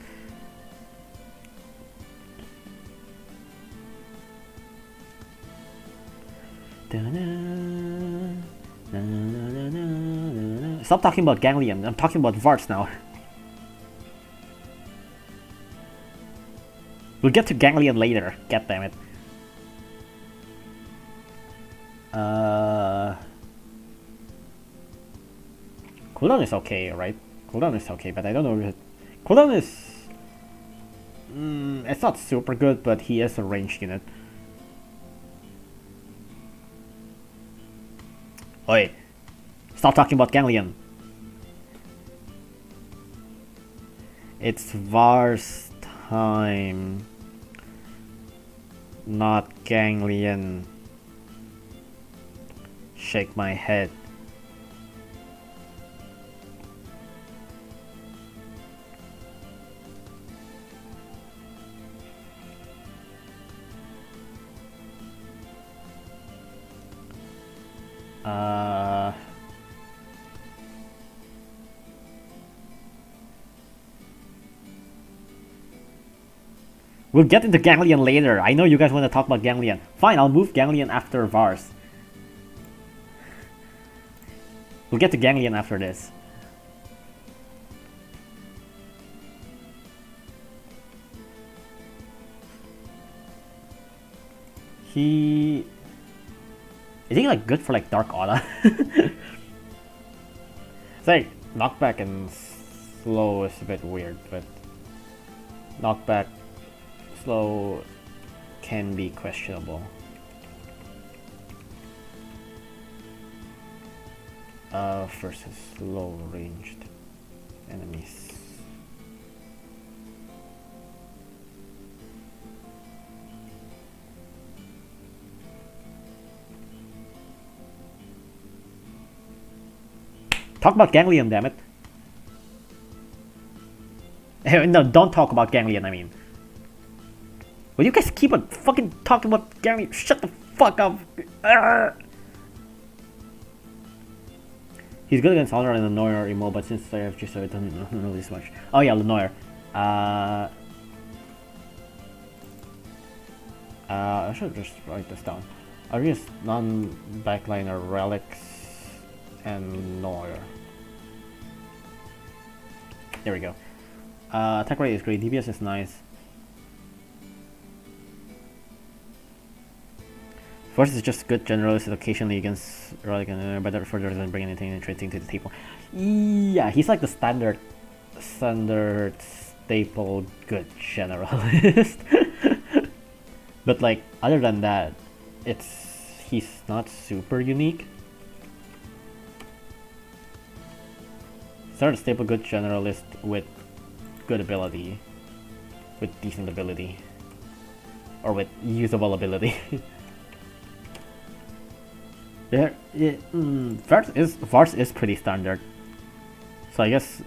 S1: Stop talking about Ganglion. I'm talking about Vars now. We'll get to Ganglion later. God damn it. Cooldown is okay, right? Cooldown is okay, but I don't know if cooldown is... it's not super good, but he is a ranged unit. Oi, stop talking about Ganglion. It's Vars time, not Ganglion. Shake my head. We'll get into Ganglion later. I know you guys want to talk about Ganglion. Fine, I'll move Ganglion after Vars. We'll get to Ganglion after this. Is he like good for like Dark Aura? It's like knockback and slow is a bit weird, but knockback slow can be questionable. Versus low ranged enemies. Talk about Ganglion, damn it. No, don't talk about Ganglion, I mean. Will you guys keep on fucking talking about Ganglion? Shut the fuck up! He's good against Honor and Lenoir emo, but since I have just so it doesn't really this much. Oh yeah, Lenoir. I should just write this down. I'll use non-backliner relics and Lenoir. There we go. Attack rate is great, DPS is nice. First is just good generalist occasionally against relic and better further doesn't bring anything interesting to the table. Yeah, he's like the standard staple good generalist. But like other than that, he's not super unique. Start a staple good generalist with good ability, with decent ability, or with usable ability. Vars is pretty standard, so I guess.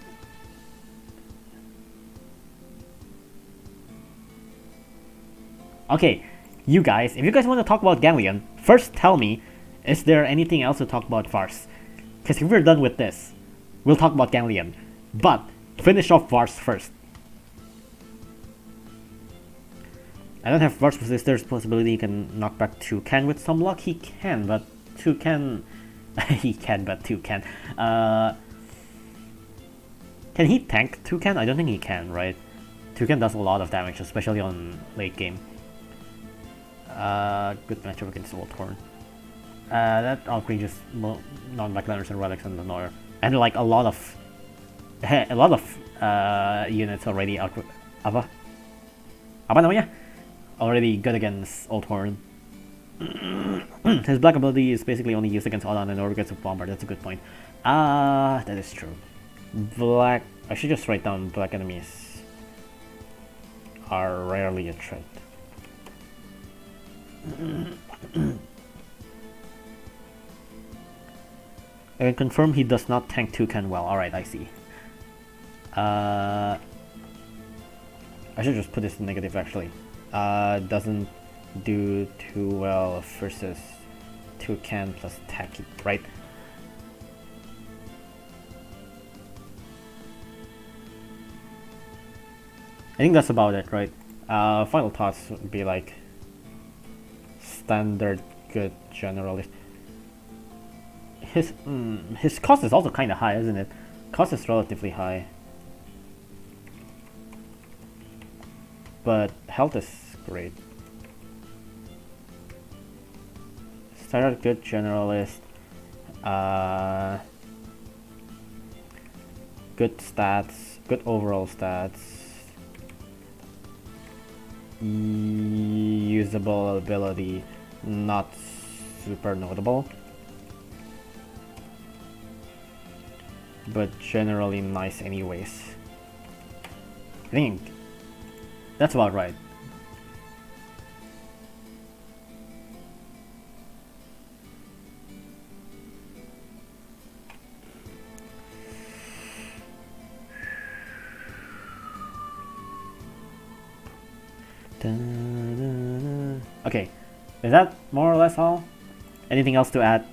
S1: Okay, you guys, if you guys want to talk about Ganglion, first tell me, is there anything else to talk about Vars? Because if we're done with this, we'll talk about Ganglion, but finish off Vars first. I don't have Vars because there's a possibility he can knock back Toucan with some luck. He can, but Toucan... he can, but Toucan. Can he tank Toucan? I don't think he can, right? Toucan does a lot of damage, especially on late game. Good matchup against Oldhorn. That outrageous non-backliners and relics and Lenoir. And like a lot of units already out. Apa namanya? Already good against Oldhorn. His black ability is basically only used against Odon and against Bomber. That's a good point. That is true. Black. I should just write down black enemies are rarely a threat. I can confirm he does not tank Toucan well. Alright, I see. I should just put this in negative actually. Doesn't do too well versus Toucan plus Tacky, right? I think that's about it, right? Final thoughts would be like standard good generalist. His cost is also kind of high, isn't it? Cost is relatively high, but health is great. Standard good generalist, good stats, good overall stats, usable ability, not super notable, but generally nice anyways. I think that's about right. Okay, is that more or less all? Anything else to add?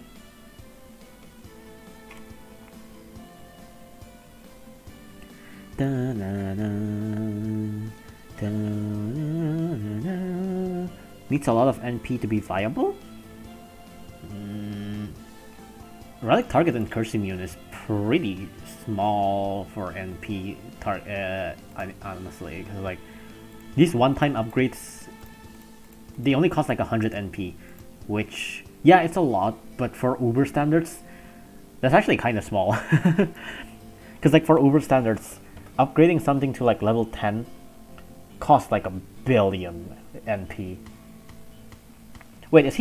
S1: Needs a lot of NP to be viable? Relic target and curse immune is pretty small for NP honestly, because like these one-time upgrades, they only cost like 100 NP, which, yeah, it's a lot, but for Uber standards, that's actually kind of small. Because like for Uber standards, upgrading something to like level 10 costs like 1,000,000,000 NP. Wait, is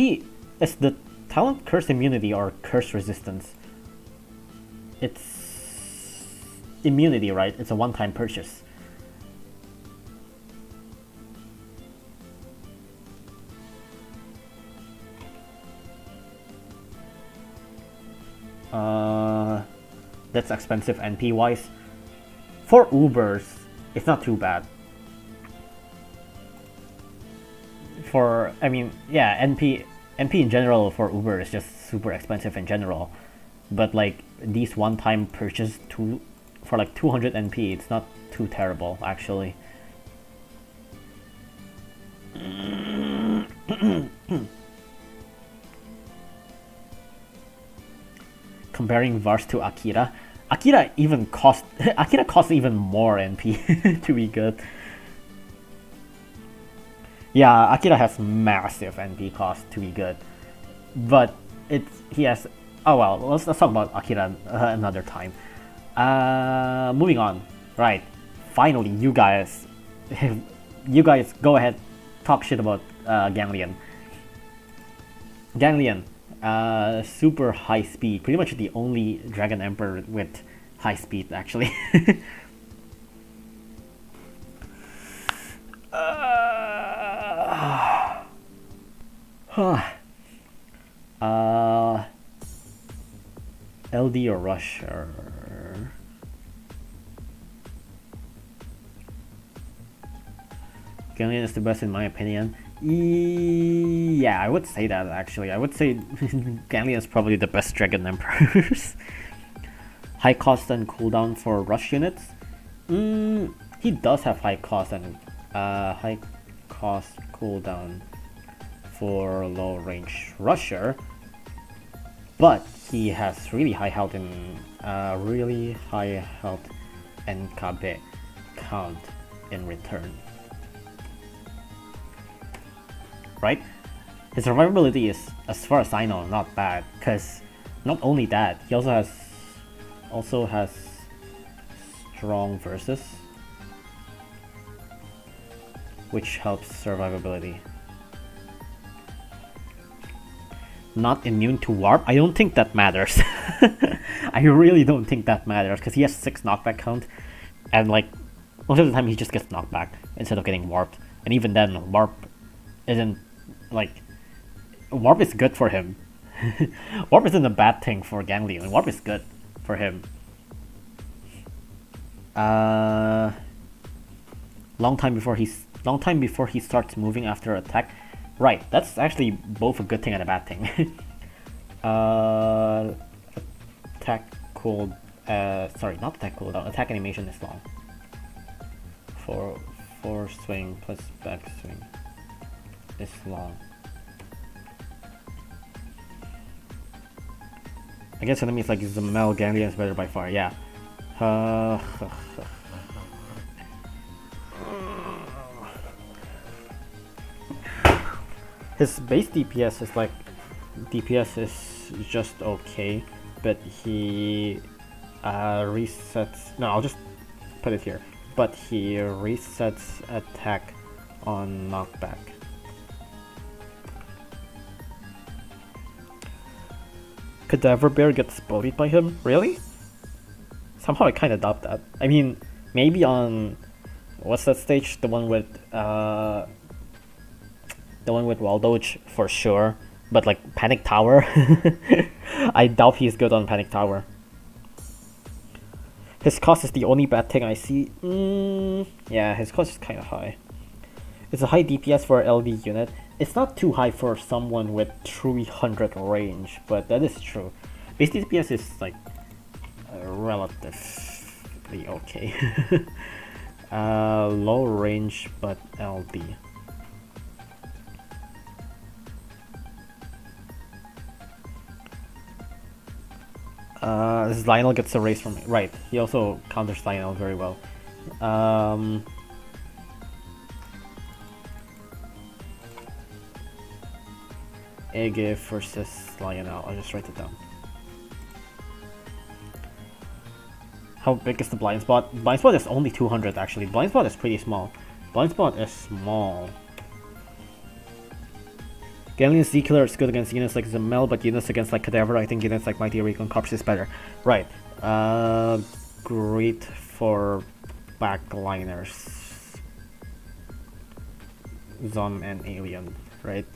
S1: the talent curse immunity or curse resistance? It's immunity, right? It's a one-time purchase. That's expensive NP wise. For Ubers, it's not too bad. I mean, yeah, NP in general for Uber is just super expensive in general. But like these one-time purchase for like 200 NP, it's not too terrible actually. Comparing Vars to Akira, Akira costs even more NP to be good. Yeah, Akira has massive NP cost to be good, but he has. Oh well, let's talk about Akira another time. Moving on. Right, finally, you guys go ahead, talk shit about Ganglion. Ganglion, super high speed, pretty much the only Dragon Emperor with high speed actually. LD or Rusher? Ganglion is the best in my opinion. Yeah, I would say that actually. I would say Ganglion is probably the best Dragon Emperors. High cost and cooldown for rush units. He does have high cost and high cost cooldown for low range rusher, but he has really high health and NKB count in return. Right? His survivability is, as far as I know, not bad, because not only that, he also has strong versus, which helps survivability. Not immune to warp? I don't think that matters. I really don't think that matters, because he has 6 knockback count, and like most of the time he just gets knocked back instead of getting warped, and even then warp isn't like, warp is good for him. Warp isn't a bad thing for Ganglion. Warp is good for him. Long time before he starts moving after attack. Right, that's actually both a good thing and a bad thing. Attack cooldown. Sorry, not attack cooldown. Attack animation is long. For swing plus back swing is long. I guess enemies like Zamel, Ganglion is better by far. Yeah. His base DPS is just okay, but he resets. No, I'll just put it here. But he resets attack on knockback. Cadaver Bear gets bullied by him? Really? Somehow I kind of doubt that. I mean, maybe on what's that stage? The one with Waldoge for sure, but like Panic Tower, I doubt he's good on Panic Tower. His cost is the only bad thing I see. Yeah, his cost is kind of high. It's a high DPS for an LD unit. It's not too high for someone with 300 range, but that is true. Base DPS is like relatively okay. Low range, but LD. This Lionel gets erased from me. Right, he also counters Lionel very well. Ege versus Lionel. I'll just write it down. How big is the blind spot? Blind spot is only 200 actually. Blind spot is pretty small. Blind spot is small. Ganleon's Z killer is good against units like Zamel, but units against like Cadaver, I think units like Mighty Recon Corps is better. Right. Great for backliners. Zom and Alien, right?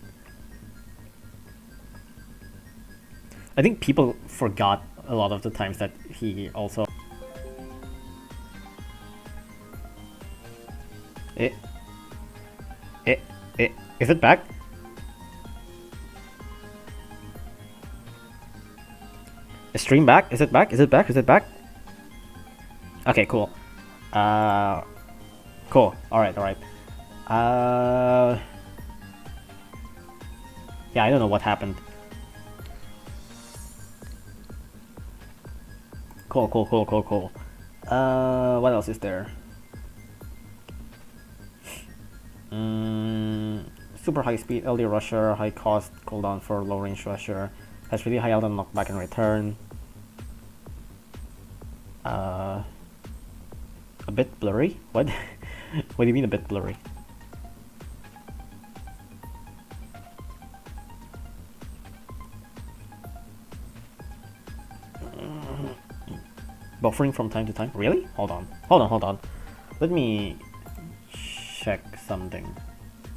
S1: I think people forgot a lot of the times that he also... Is it back? Is stream back? Is it back? Is it back? Is it back? Okay, cool. Cool. Alright, alright. Yeah, I don't know what happened. Cool, cool, cool, cool, cool. What else is there? Super high speed LD rusher, high cost cooldown for low range rusher, has really high LD knockback and return. A bit blurry? What? What do you mean a bit blurry? Buffering from time to time? Really? Hold on. Hold on, hold on. Let me check something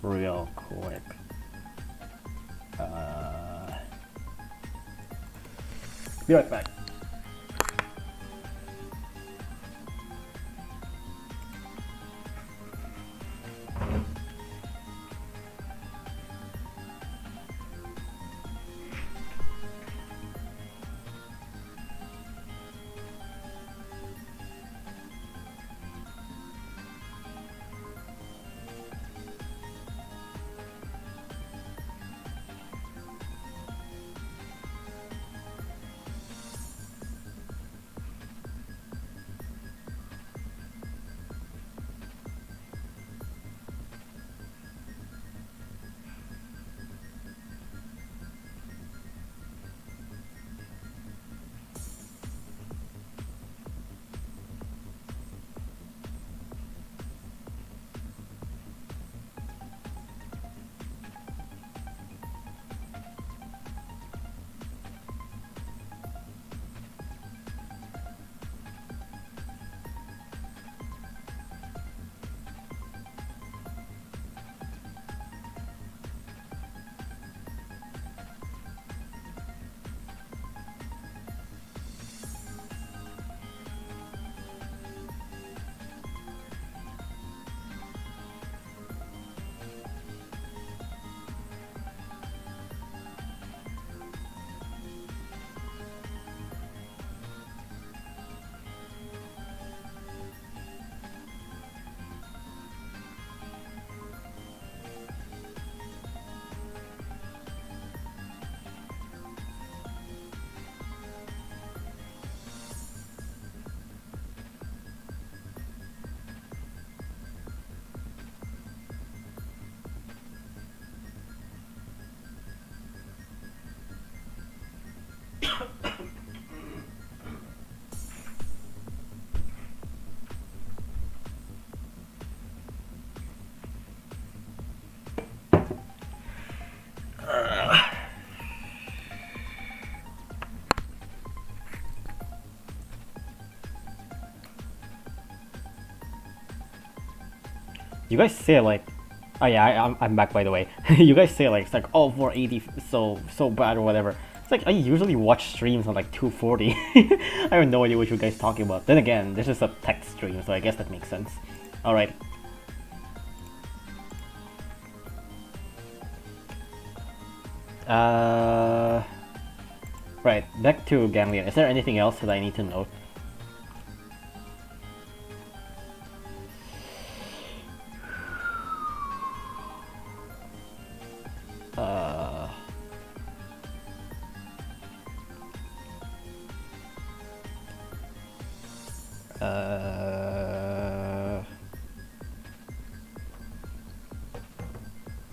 S1: real quick. Be right back. You guys say like, oh yeah, I'm back by the way. You guys say like it's like, oh, 480 so bad or whatever. It's like I usually watch streams on like 240. I have no idea what you guys talking about. Then again, this is a tech stream, so I guess that makes sense. All right. Right, back to Ganglion. Is there anything else that I need to note?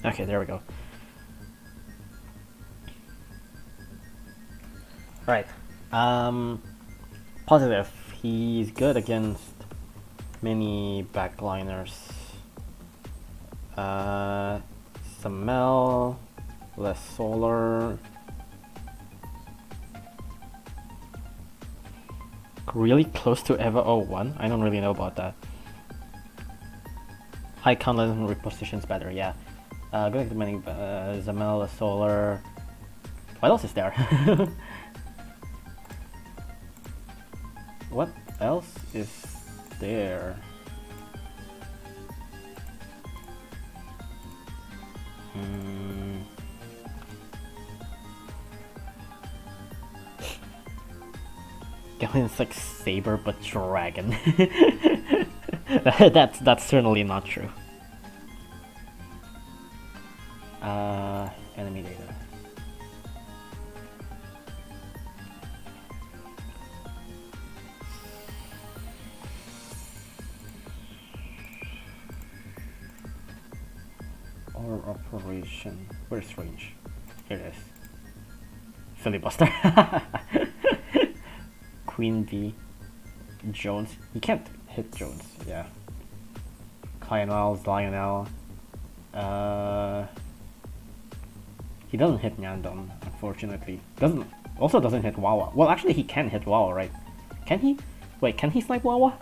S1: Okay, there we go. Right. Positive. He's good against many backliners. Samel, less solar. Really close to Eva 01? I don't really know about that. High count and repositions better, yeah. Good at many Zamel, less solar. What else is there? What else is there? Galleon's like Saber but Dragon. That's certainly not true. Enemy data. Or operation. Where's range? Here it is. Filibuster. Queen B. Jones. You can't hit Jones, yeah. Lionel. He doesn't hit Nyandon, unfortunately. Doesn't hit Wawa. Well, actually, he can hit Wawa, right? Can he? Wait, can he snipe Wawa?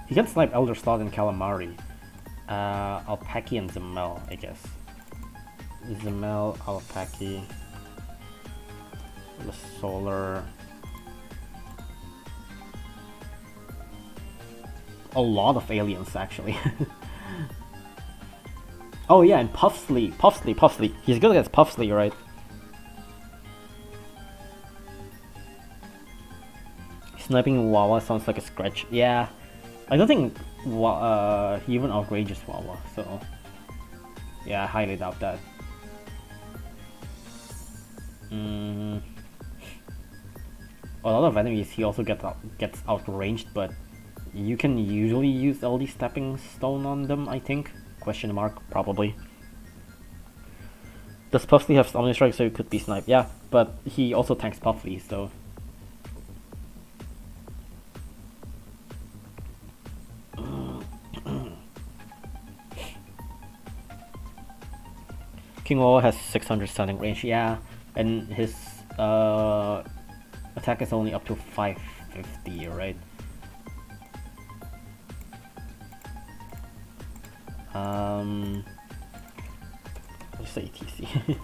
S1: He can snipe Elder Slot and Calamari. Alpaki and Zamel, I guess. Zamel, Alpaki, the Solar. A lot of aliens, actually. Oh yeah, and Puffsley. He's good against Puffsley, right? Sniping Wawa sounds like a scratch. Yeah, I don't think he even outrageous Wawa, so yeah, I highly doubt that. A lot of enemies he also gets outranged, but you can usually use LD Stepping Stone on them, I think. Question mark, probably. Does Puffley have Omni Strike so he could be sniped? Yeah, but he also tanks Puffley, so... King Wawa has 600 stunning range, yeah, and his attack is only up to 550, right? I'll just say TC.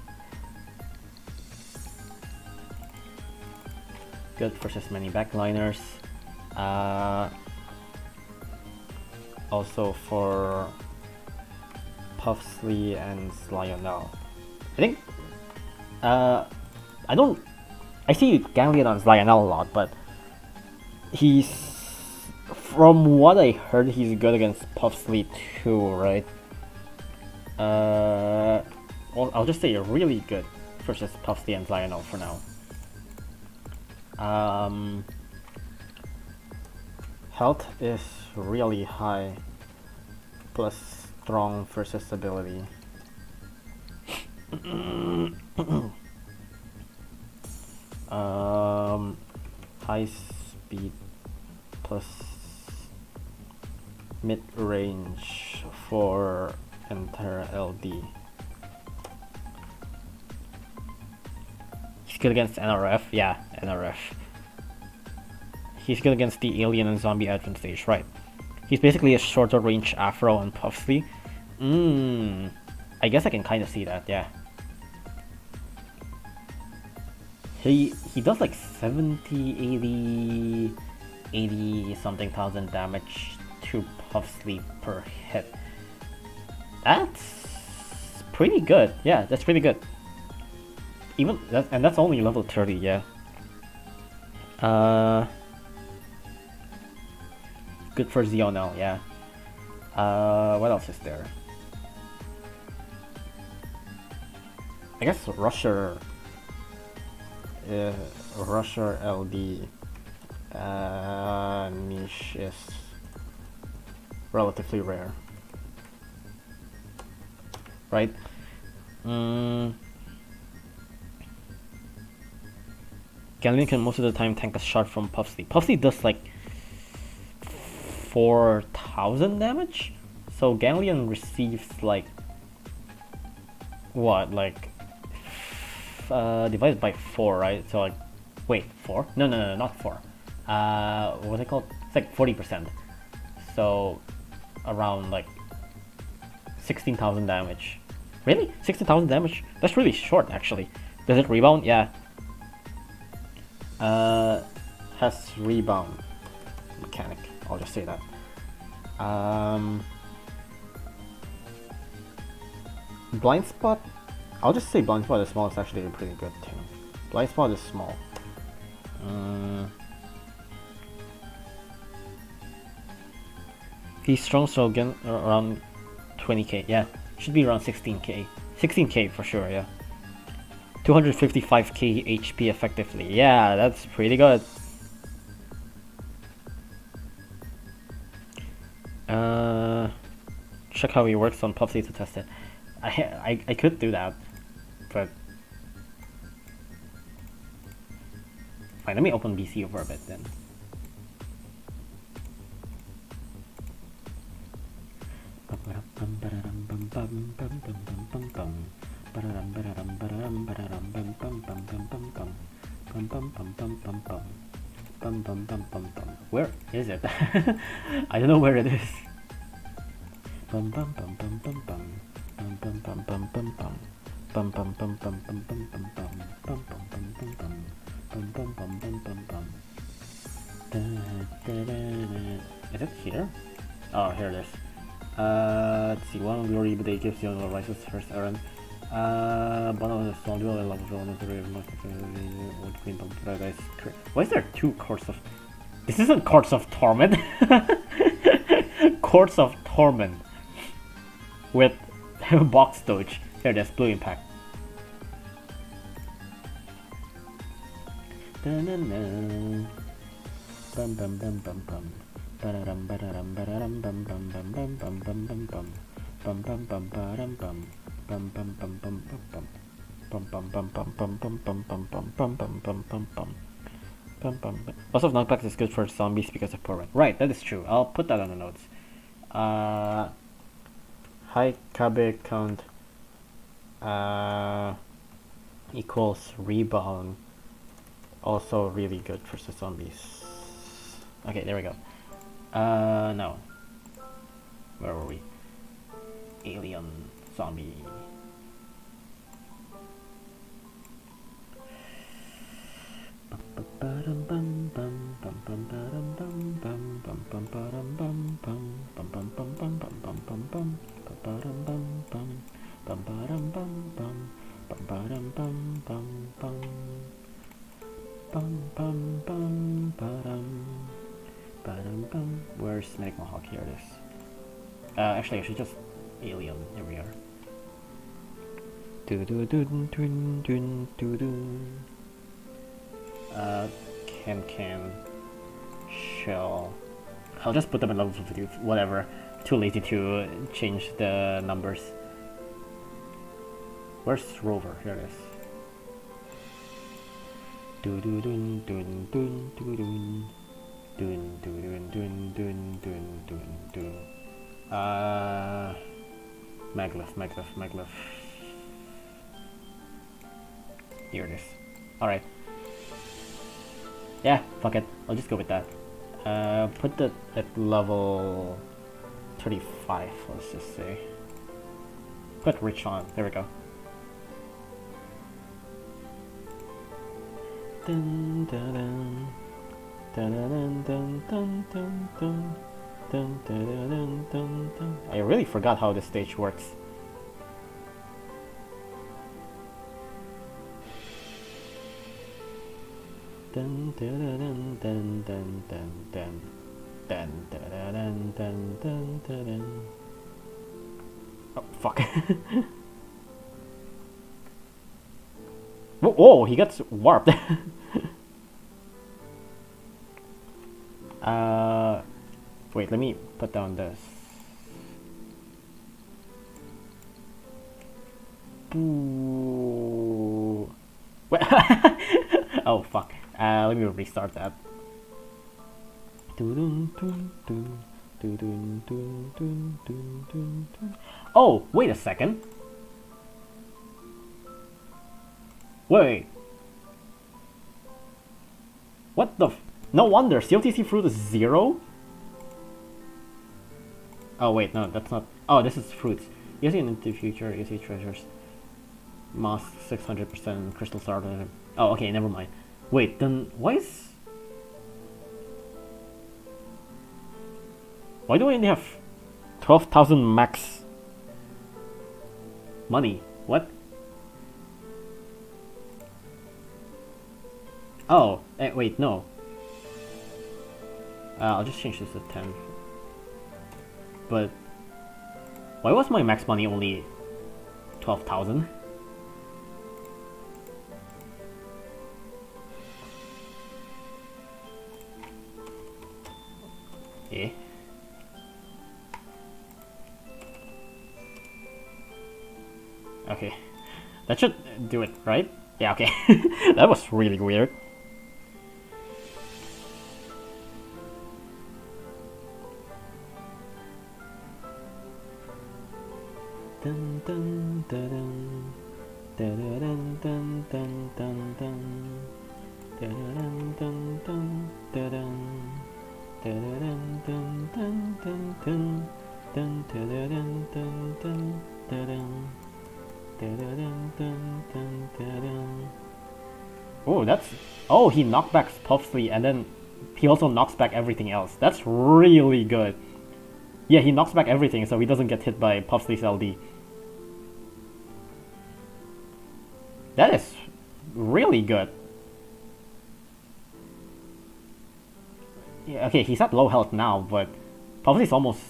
S1: Good versus many backliners. Also for Puffsley and Lionel. I think I see Ganglion on Lionel a lot, but he's, from what I heard, he's good against Puffsley too, right? Well, I'll just say really good versus Puffsley and Lionel for now. Health is really high, plus strong versus ability. High speed plus mid range for entire LD. He's good against NRF, yeah, NRF. He's good against the alien and zombie advent stage, right? He's basically a shorter range Afro and Puffsley. I guess I can kind of see that, yeah. He does like 70, 80 something thousand damage to Puffsley per hit. That's pretty good. Yeah, that's pretty good. Even that, and that's only level 30, yeah. Good for Zionel, yeah. What else is there? I guess Rusher LD niche is relatively rare, right? Ganlion can most of the time tank a shot from Puffsy. Puffsy does like 4,000 damage, so Ganlion receives like what, like divided by 4, right? So like, wait, 4? No, not 4. What's it called? It's like 40%. So around like 16,000 damage. Really? 16,000 damage? That's really short, actually. Does it rebound? Yeah. Has rebound mechanic. I'll just say that. Blind spot. I'll just say blind spot is small. It's actually a pretty good thing. Blind spot is small. He's strong, so again around 20k. Yeah, should be around 16k. 16k for sure. Yeah. 255k HP effectively. Yeah, that's pretty good. Check how he works on Puffsy to test it. I could do that, but fine. Let me open BC over a bit then. Where is it? I don't know where it is. Is it here? Oh, here it is. Let's see, one glory but they gives you the rises first errand. One of the strong duel and love drone of the Queen of Paradise. Why is there 2 Courts of... This isn't Courts of Torment. Courts of Torment. With box doge. Here, there's blue impact. Lots of knockbacks is good for zombies because of poor run. Right, that is true. I'll put that on the notes. High KB count equals rebound. Also really good for the zombies. Okay, there we go. No. Where were we? Alien zombie. Where's Medic Mohawk? Here it is. Actually, I should just alien. Here we are. Can shell. I'll just put them in level 52. Whatever. Too lazy to change the numbers. Where's Rover? Here it is. Maglev. Here it is. Alright. Yeah, fuck it. I'll just go with that. Put that at level 35, let's just say. Put Rich on. There we go. Dun, dun, dun. Dun, dun, dun, dun, dun, dun, dun, dun, dun, dun, dun. I really forgot how this stage works. Dun, dun, dun, dun, dun, dun, dun, dun, dun, dun, dun, dun, dun, dun. Oh fuck. Oh, he gets warped. Wait, let me put down this. Ooh. Wait. Oh fuck. Let me restart that. Oh, wait a second. Wait. What the no wonder, COTC fruit is 0? Oh wait, no, that's not. Oh, this is fruits. You see into the future, you see treasures. Moss 600%, crystal star. Oh, okay, never mind. Wait, then why do I only have 12,000 max money? What? Oh, wait, no. I'll just change this to 10. But why was my max money only 12,000? Yeah. Okay. That should do it, right? Yeah, okay. That was really weird. Dun, dun, dun, dun, dun, dun, dun, dun, dun, dun, dun, dun, dun, dun. Oh, that's... Oh, he knockbacks Puffsley and then he also knocks back everything else. That's really good. Yeah, he knocks back everything so he doesn't get hit by Puffsley's LD. That is really good. Yeah, okay, he's at low health now, but Puffsley's almost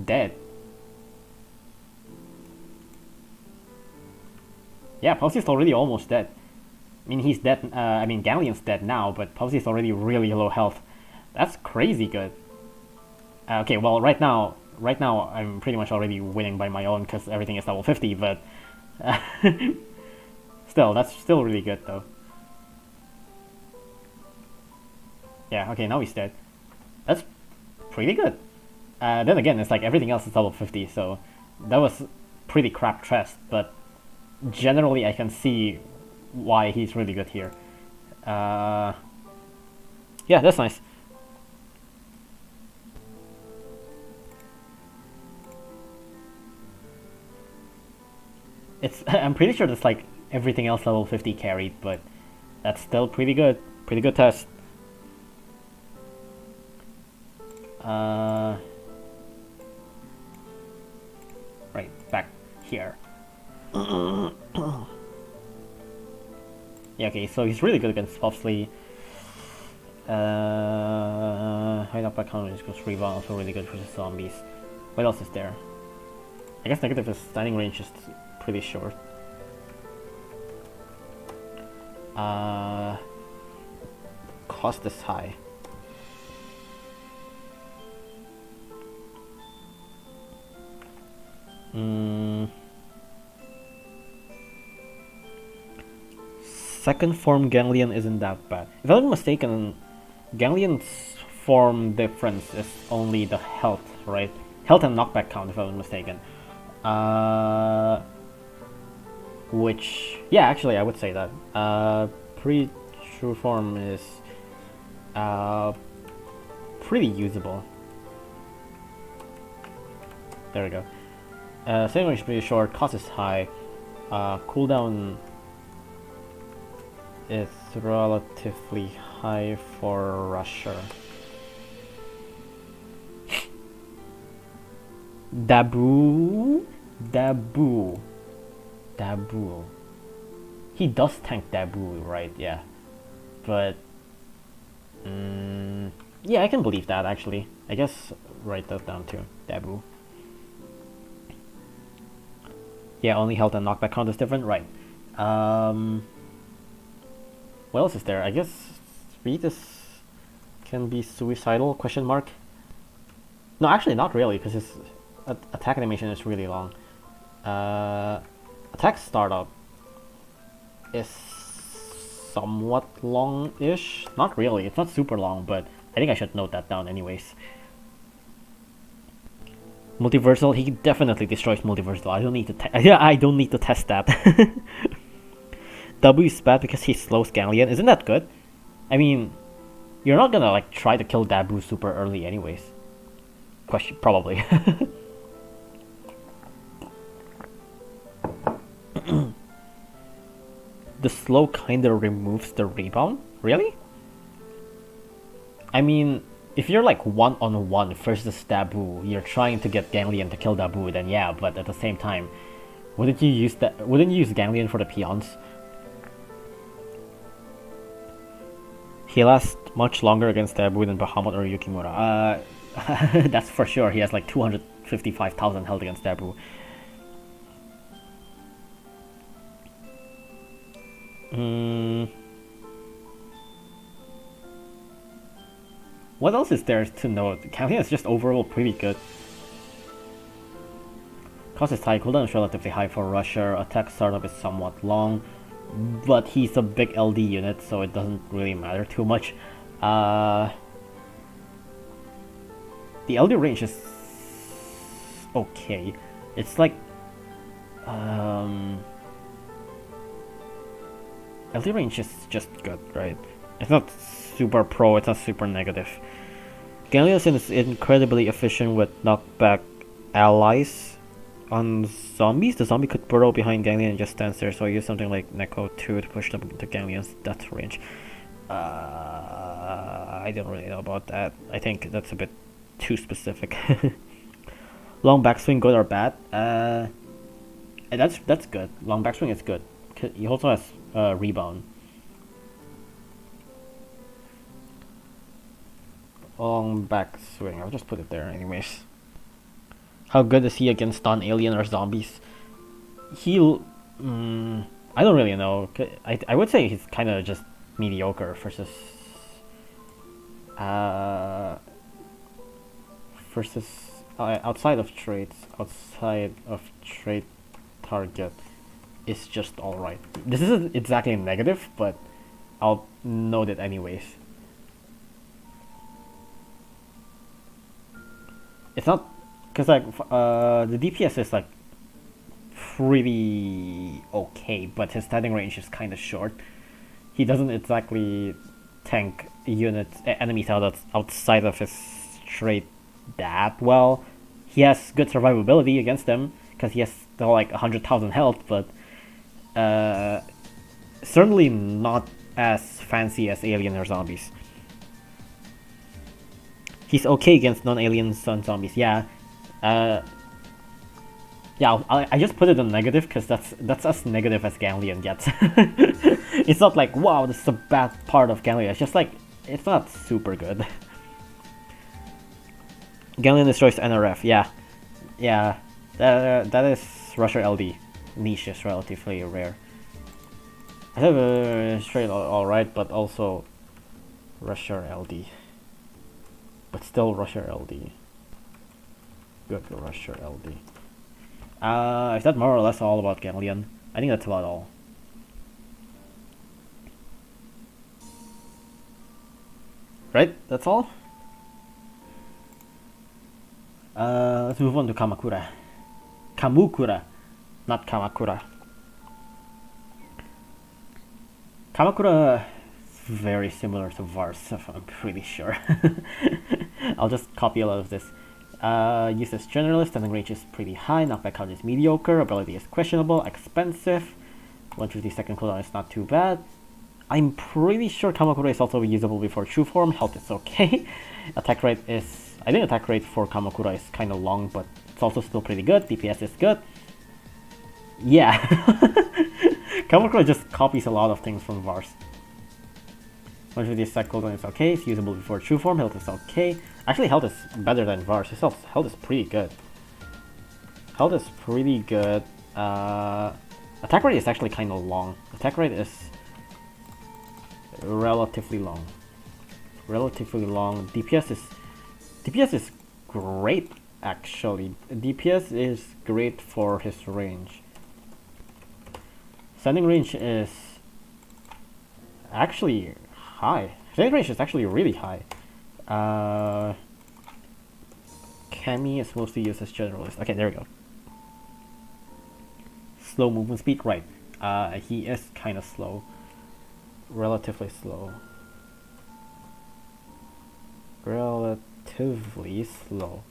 S1: dead. Yeah, Puffsy's already almost dead. I mean, he's dead. I mean, Ganleon's dead now, but Puffsy's already really low health. That's crazy good. Okay, well, right now I'm pretty much already winning by my own because everything is level 50. But still, that's still really good though. Yeah. Okay, now he's dead. That's pretty good. Then again, it's like everything else is level 50, so that was pretty crap chest, but generally I can see why he's really good here. Yeah, that's nice. It's I'm pretty sure that's like everything else level 50 carried, but that's still pretty good. Pretty good test. Right, back here. Yeah, okay, so he's really good against Puffsley. Hide up back counter just goes rebound, also really good versus zombies. What else is there? I guess negative is standing range is pretty short. Cost is high. Second form Ganglion isn't that bad. If I'm not mistaken, Ganglion's form difference is only the health, right? Health and knockback count, if I'm not mistaken. Which, yeah, actually, I would say that. Pre-true form is pretty usable. There we go. Saving range is pretty short, cost is high, cooldown is relatively high for Rusher. Dabu. He does tank Dabu, right? Yeah. But yeah, I can believe that actually. I guess write that down too. Dabu. Yeah, only health and knockback count is different, right? What else is there? I guess speed can be suicidal, question mark. No, actually not really, because his attack animation is really long. Attack startup is somewhat long-ish. Not really, it's not super long, but I think I should note that down anyways. Multiversal, he definitely destroys multiversal. I don't need to I don't need to test that. W is bad because he slows Ganglion. Isn't that good? I mean, you're not gonna like try to kill Dabu super early anyways. Question, probably. The slow kinda removes the rebound? Really? I mean, if you're like one-on-one versus Dabu, you're trying to get Ganglion to kill Dabu, then yeah, but at the same time, wouldn't you use Ganglion for the peons? He lasts much longer against Dabu than Bahamut or Yukimura. That's for sure. He has like 255,000 health against Dabu. What else is there to note? Ganglion is just overall pretty good. Cost is high, cooldown is relatively high for Rusher, attack startup is somewhat long, but he's a big LD unit, so it doesn't really matter too much. The LD range is okay. It's like LD range is just good, right? It's not super pro, it's not super negative. Ganglion is incredibly efficient with knockback allies. On zombies, the zombie could burrow behind Ganglion and just stands there, so I use something like Neko 2 to push them to Ganglion's death range. I don't really know about that. I think that's a bit too specific. Long backswing, good or bad? That's good. Long backswing is good. He also has rebound. Long backswing. I'll just put it there, anyways. How good is he against non-alien or zombies? I don't really know. I would say he's kind of just mediocre versus outside of trait target is just alright. This isn't exactly negative, but I'll note it anyways. It's not, because like the DPS is like pretty okay, but his standing range is kind of short. He doesn't exactly tank enemies outside of his trait that well. He has good survivability against them because he has still like 100,000 health, but certainly not as fancy as alien or zombies. He's okay against non-alien sun zombies. Yeah. I just put it on negative because that's as negative as Ganglion gets. It's not like, wow, this is a bad part of Ganglion. It's just like, it's not super good. Ganglion destroys NRF. Yeah, that is Rusher LD. Niche is relatively rare. I have a straight alright, but also Rusher LD. But still Rusher LD. Good Rusher LD. Is that more or less all about Ganglion? I think that's about all. Right? That's all? Let's move on to Kamakura. Kamukura, not Kamakura. Kamakura is very similar to Vars, I'm pretty sure. I'll just copy a lot of this. Use as generalist, standing range is pretty high, knockback count is mediocre, ability is questionable, expensive, 150-second cooldown is not too bad. I'm pretty sure Kamakura is also usable before true form, health is okay. Attack rate is, I think attack rate for Kamakura is kind of long, but it's also still pretty good, DPS is good. Yeah. Kamakura just copies a lot of things from Vars. 150 second cooldown is okay, it's usable before true form, health is okay. Actually, health is better than Vars. His health is pretty good. Health is pretty good. Attack rate is actually kind of long. Attack rate is relatively long. DPS is great actually. DPS is great for his range. Sending range is actually high. Sending range is actually really high. Cammy is mostly used as generalist. Okay, there we go. Slow movement speed, right. He is kind of slow. Relatively slow. Relatively slow.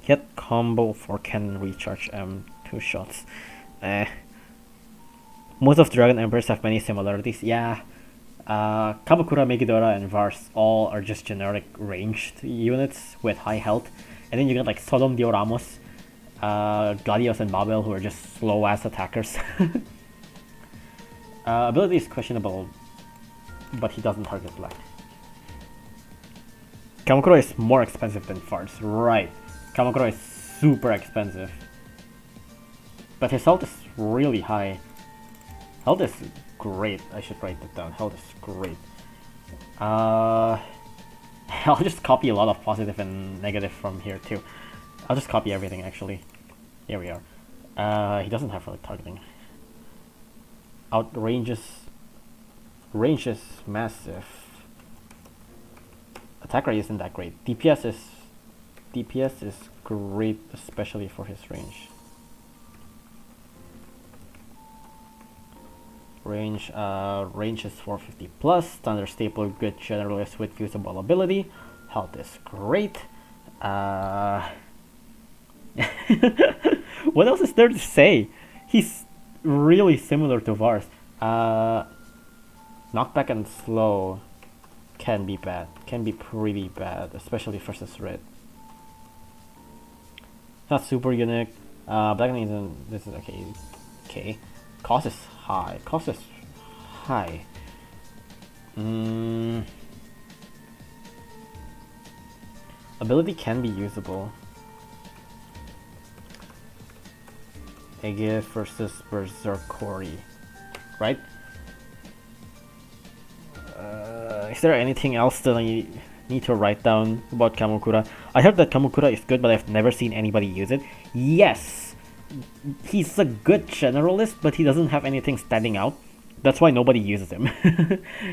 S1: Hit combo for cannon recharge M, 2 shots. Most of Dragon Emperors have many similarities. Yeah. Kamakura, Megidora, and Vars all are just generic ranged units with high health. And then you got like Sodom Dioramos, Glados, and Babel, who are just slow ass attackers. Ability is questionable, but he doesn't target black. Kamakura is more expensive than Vars, right. Kamakura is super expensive. But his health is really high. Health is great. I should write that down. Health is great. I'll just copy a lot of positive and negative from here too. I'll just copy everything actually. Here we are. He doesn't have really targeting. Range is massive. Attack rate isn't that great. DPS is great, especially for his range. Range is 450 plus. Standard staple, good generalist with fusible ability. Health is great. What else is there to say? He's really similar to Vars. Knockback and slow can be bad. Can be pretty bad, especially versus red. Not super unique. Black isn't. This is okay. Okay. Cost is high. Ability can be usable. Ege versus Berserkori, right? Is there anything else that I need to write down about Kamakura? I heard that Kamakura is good, but I've never seen anybody use it. Yes! He's a good generalist, but he doesn't have anything standing out. That's why nobody uses him.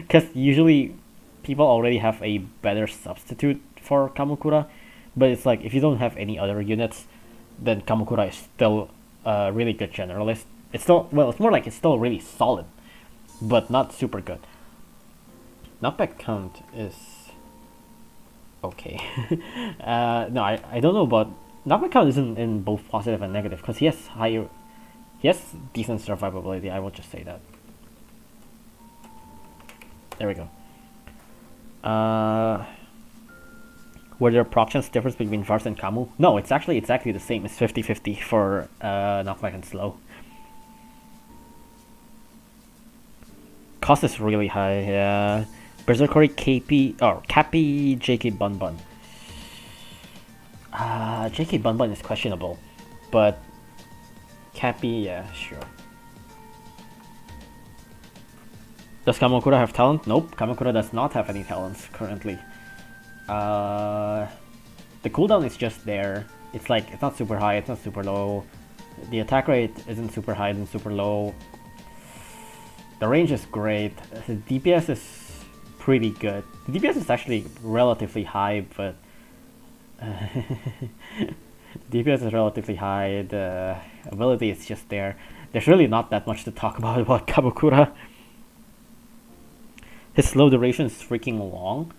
S1: Because usually people already have a better substitute for Kamakura. But it's like, if you don't have any other units, then Kamakura is still a really good generalist. It's still, well, it's more like it's still really solid, but not super good. Knockback count is okay. No, I don't know about knockback count isn't in both positive and negative because he has decent survivability. I will just say that. There we go. Were there proc chance difference between Vars and Kamu? No, it's actually exactly the same. It's 50-50 for knockback and slow. Cost is really high, yeah. Berserkori KP or Cappy JK Bun. JK Bun is questionable, but Cappy, yeah, sure. Does Kamakura have talent? Nope, Kamakura does not have any talents currently. The cooldown is just there. It's like, it's not super high, it's not super low. The attack rate isn't super high, isn't super low. The range is great. The DPS is pretty good. The DPS is actually relatively high, but DPS is relatively high. The ability is just there. There's really not that much to talk about Kamakura. His slow duration is freaking long.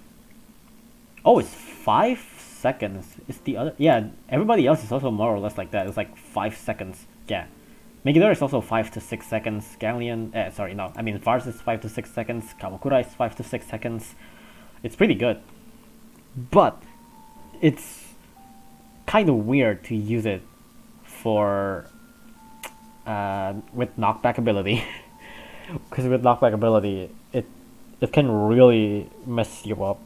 S1: Oh, it's 5 seconds. It's the other. Yeah, everybody else is also more or less like that. It's like 5 seconds. Yeah. Megidora is also 5 to 6 seconds. Ganglion, Vars is 5 to 6 seconds. Kamakura is 5 to 6 seconds. It's pretty good. But it's kind of weird to use it for with knockback ability. Because with knockback ability, it can really mess you up.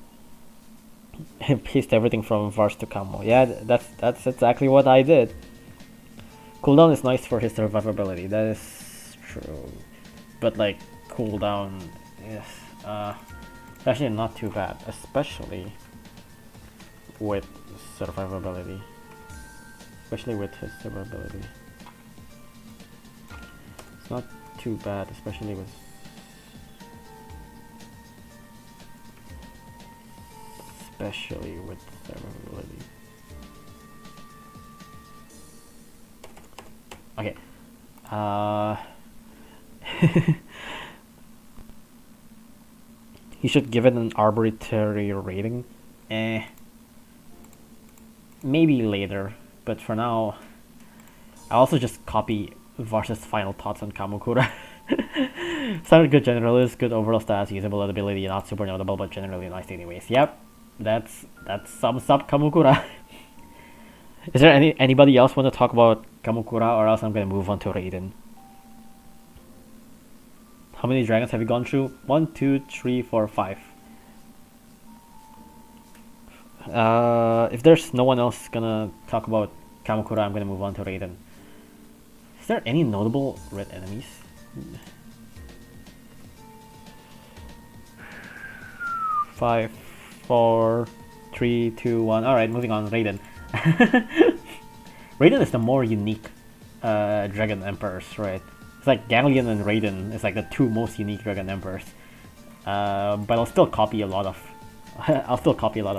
S1: Paste everything from Vars to Kamo. Yeah, that's exactly what I did. Cooldown is nice for his survivability, that is true. but like cooldown is actually not too bad, especially with survivability. Especially with his survivability. It's not too bad, especially with survivability. Okay. He should give it an arbitrary rating. Maybe later, but for now, I also just copy Vars' final thoughts on Kamukura. Sounded good generalist, good overall stats, usable ability, not super notable, but generally nice anyways. Yep, that sums up Kamukura. Is there anybody else want to talk about Kamukura, or else I'm gonna move on to Raiden? How many dragons have you gone through? 1, 2, 3, 4, 5. If there's no one else gonna talk about Kamukura, I'm gonna move on to Raiden. Is there any notable red enemies? 5, 4, 3, 2, 1. Alright, moving on. Raiden. Raiden is the more unique Dragon Emperors, right? It's like Ganglion and Raiden is like the two most unique Dragon Emperors. But I'll still copy a lot of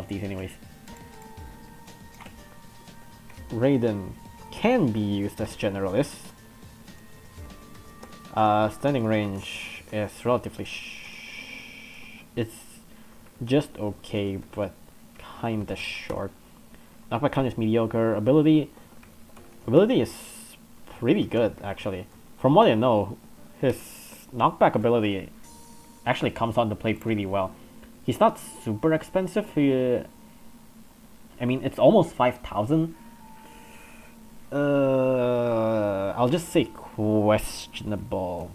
S1: these anyways. Raiden can be used as generalist. Standing range is relatively it's just okay, but kinda short. Knockback count is mediocre. Ability is pretty good actually. From what I know, his knockback ability actually comes on to play pretty well. He's not super expensive. I mean, it's almost 5,000. I'll just say questionable.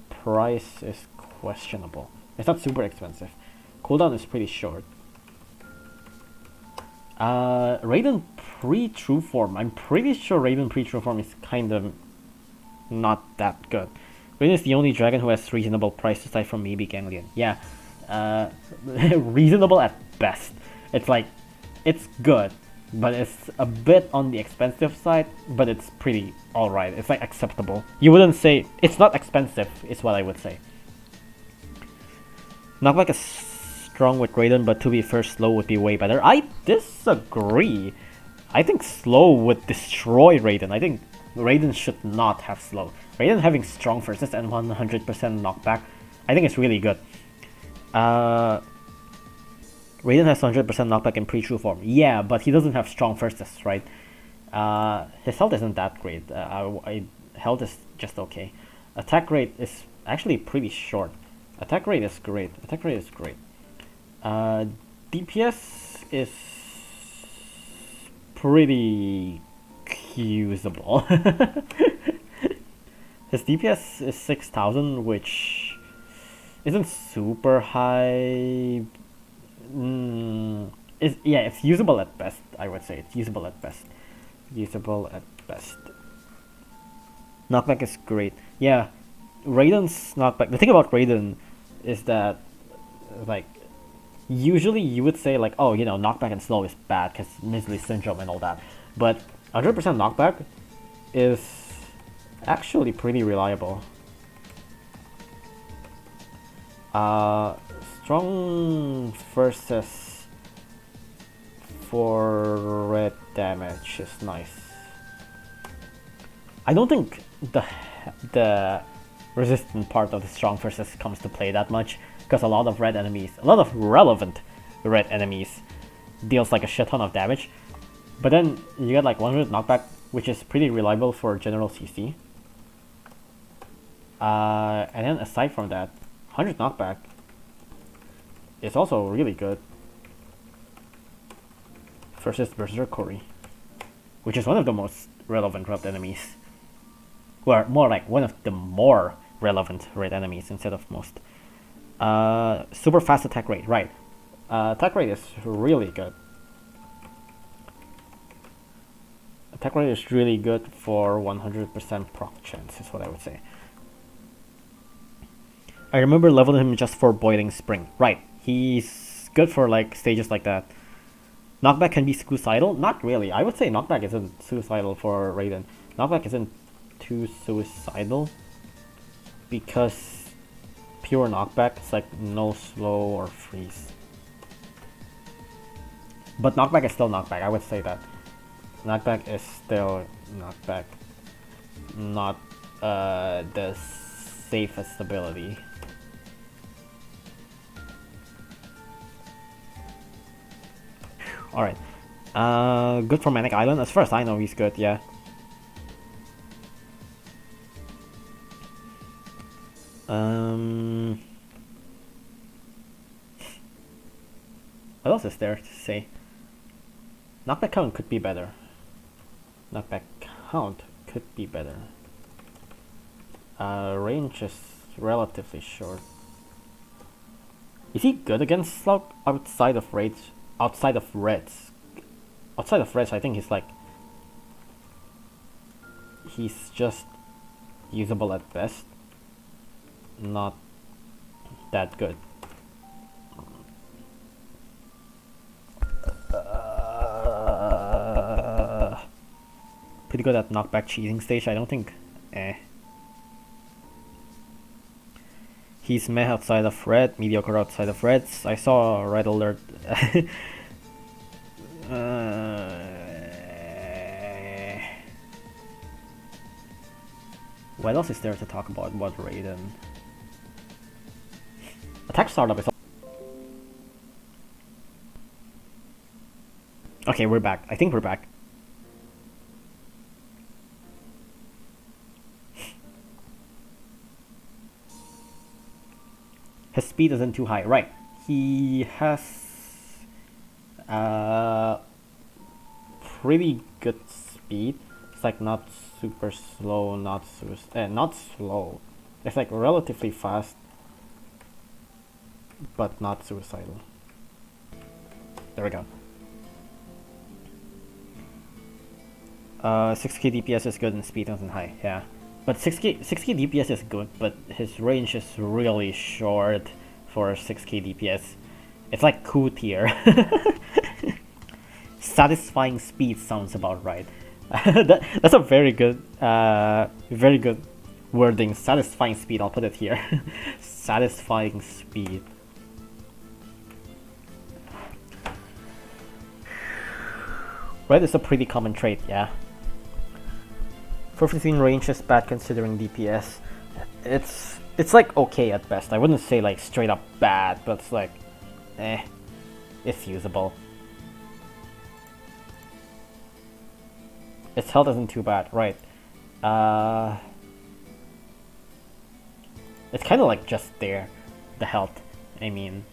S1: Price is questionable. It's not super expensive. Cooldown is pretty short. Raiden pre-true form. I'm pretty sure Raiden pre-true form is kind of not that good. Raiden is the only dragon who has reasonable price aside from maybe Ganglion. Yeah, reasonable at best. It's like, it's good, but it's a bit on the expensive side, but it's pretty alright. It's like acceptable. You wouldn't say, it's not expensive, is what I would say. Knockback is strong with Raiden, but to be fair, slow would be way better. I disagree. I think slow would destroy Raiden. I think Raiden should not have slow. Raiden having strong versus and 100% knockback, I think it's really good. Raiden has 100% knockback in pre-true form. Yeah, but he doesn't have strong versus, right? His health isn't that great. Health is just okay. Attack rate is actually pretty short. Attack rate is great. DPS is pretty usable. His DPS is 6,000, which isn't super high. It's usable at best. I would say it's usable at best. Knockback is great. Yeah, Raiden's knockback. The thing about Raiden is that, like, usually you would say like, oh, you know, knockback and slow is bad because Misery Syndrome and all that, but 100% knockback is actually pretty reliable. Strong versus for red damage is nice. I don't think the resistant part of the strong versus comes to play that much, because a lot of relevant red enemies deals like a shit ton of damage. But then you get like 100 knockback, which is pretty reliable for general CC. And then aside from that, 100 knockback is also really good versus Berserker, which is one of the most relevant red enemies. Well, more like one of the more relevant red enemies instead of most. Super fast attack rate, right. Attack rate is really good. Attack rate is really good for 100% proc chance, is what I would say. I remember leveling him just for Boiling Spring. Right, he's good for like stages like that. Knockback can be suicidal? Not really. I would say knockback isn't suicidal for Raiden. Knockback isn't too suicidal because pure knockback is like no slow or freeze. But knockback is still knockback, I would say that. Knockback is still knockback. Not the safest ability. Alright. Good for Manic Island? As far as I know, he's good, yeah. What else is there to say? Knockback count could be better. Knockback count could be better. Range is relatively short. Is he good against Slug outside of raids? Outside of reds? Outside of reds, I think he's like... He's just usable at best. Not that good. Pretty good at knockback cheating stage, I don't think. He's meh outside of red, mediocre outside of reds. I saw a red alert. What else is there to talk about Raiden? Attack startup is... Okay, we're back. I think we're back. His speed isn't too high, right? He has pretty good speed. It's like not super slow, not slow. It's like relatively fast, but not suicidal. There we go. 6k DPS is good and speed isn't high, yeah. But 6k DPS is good, but his range is really short for 6k DPS. It's like Q tier. Satisfying speed sounds about right. That's a very good wording. Satisfying speed, I'll put it here. Satisfying speed. Red is a pretty common trait, yeah. 415 range is bad considering DPS. It's like okay at best. I wouldn't say like straight up bad, but it's like it's usable. Its health isn't too bad, right? It's kind of like just there, the health. I mean,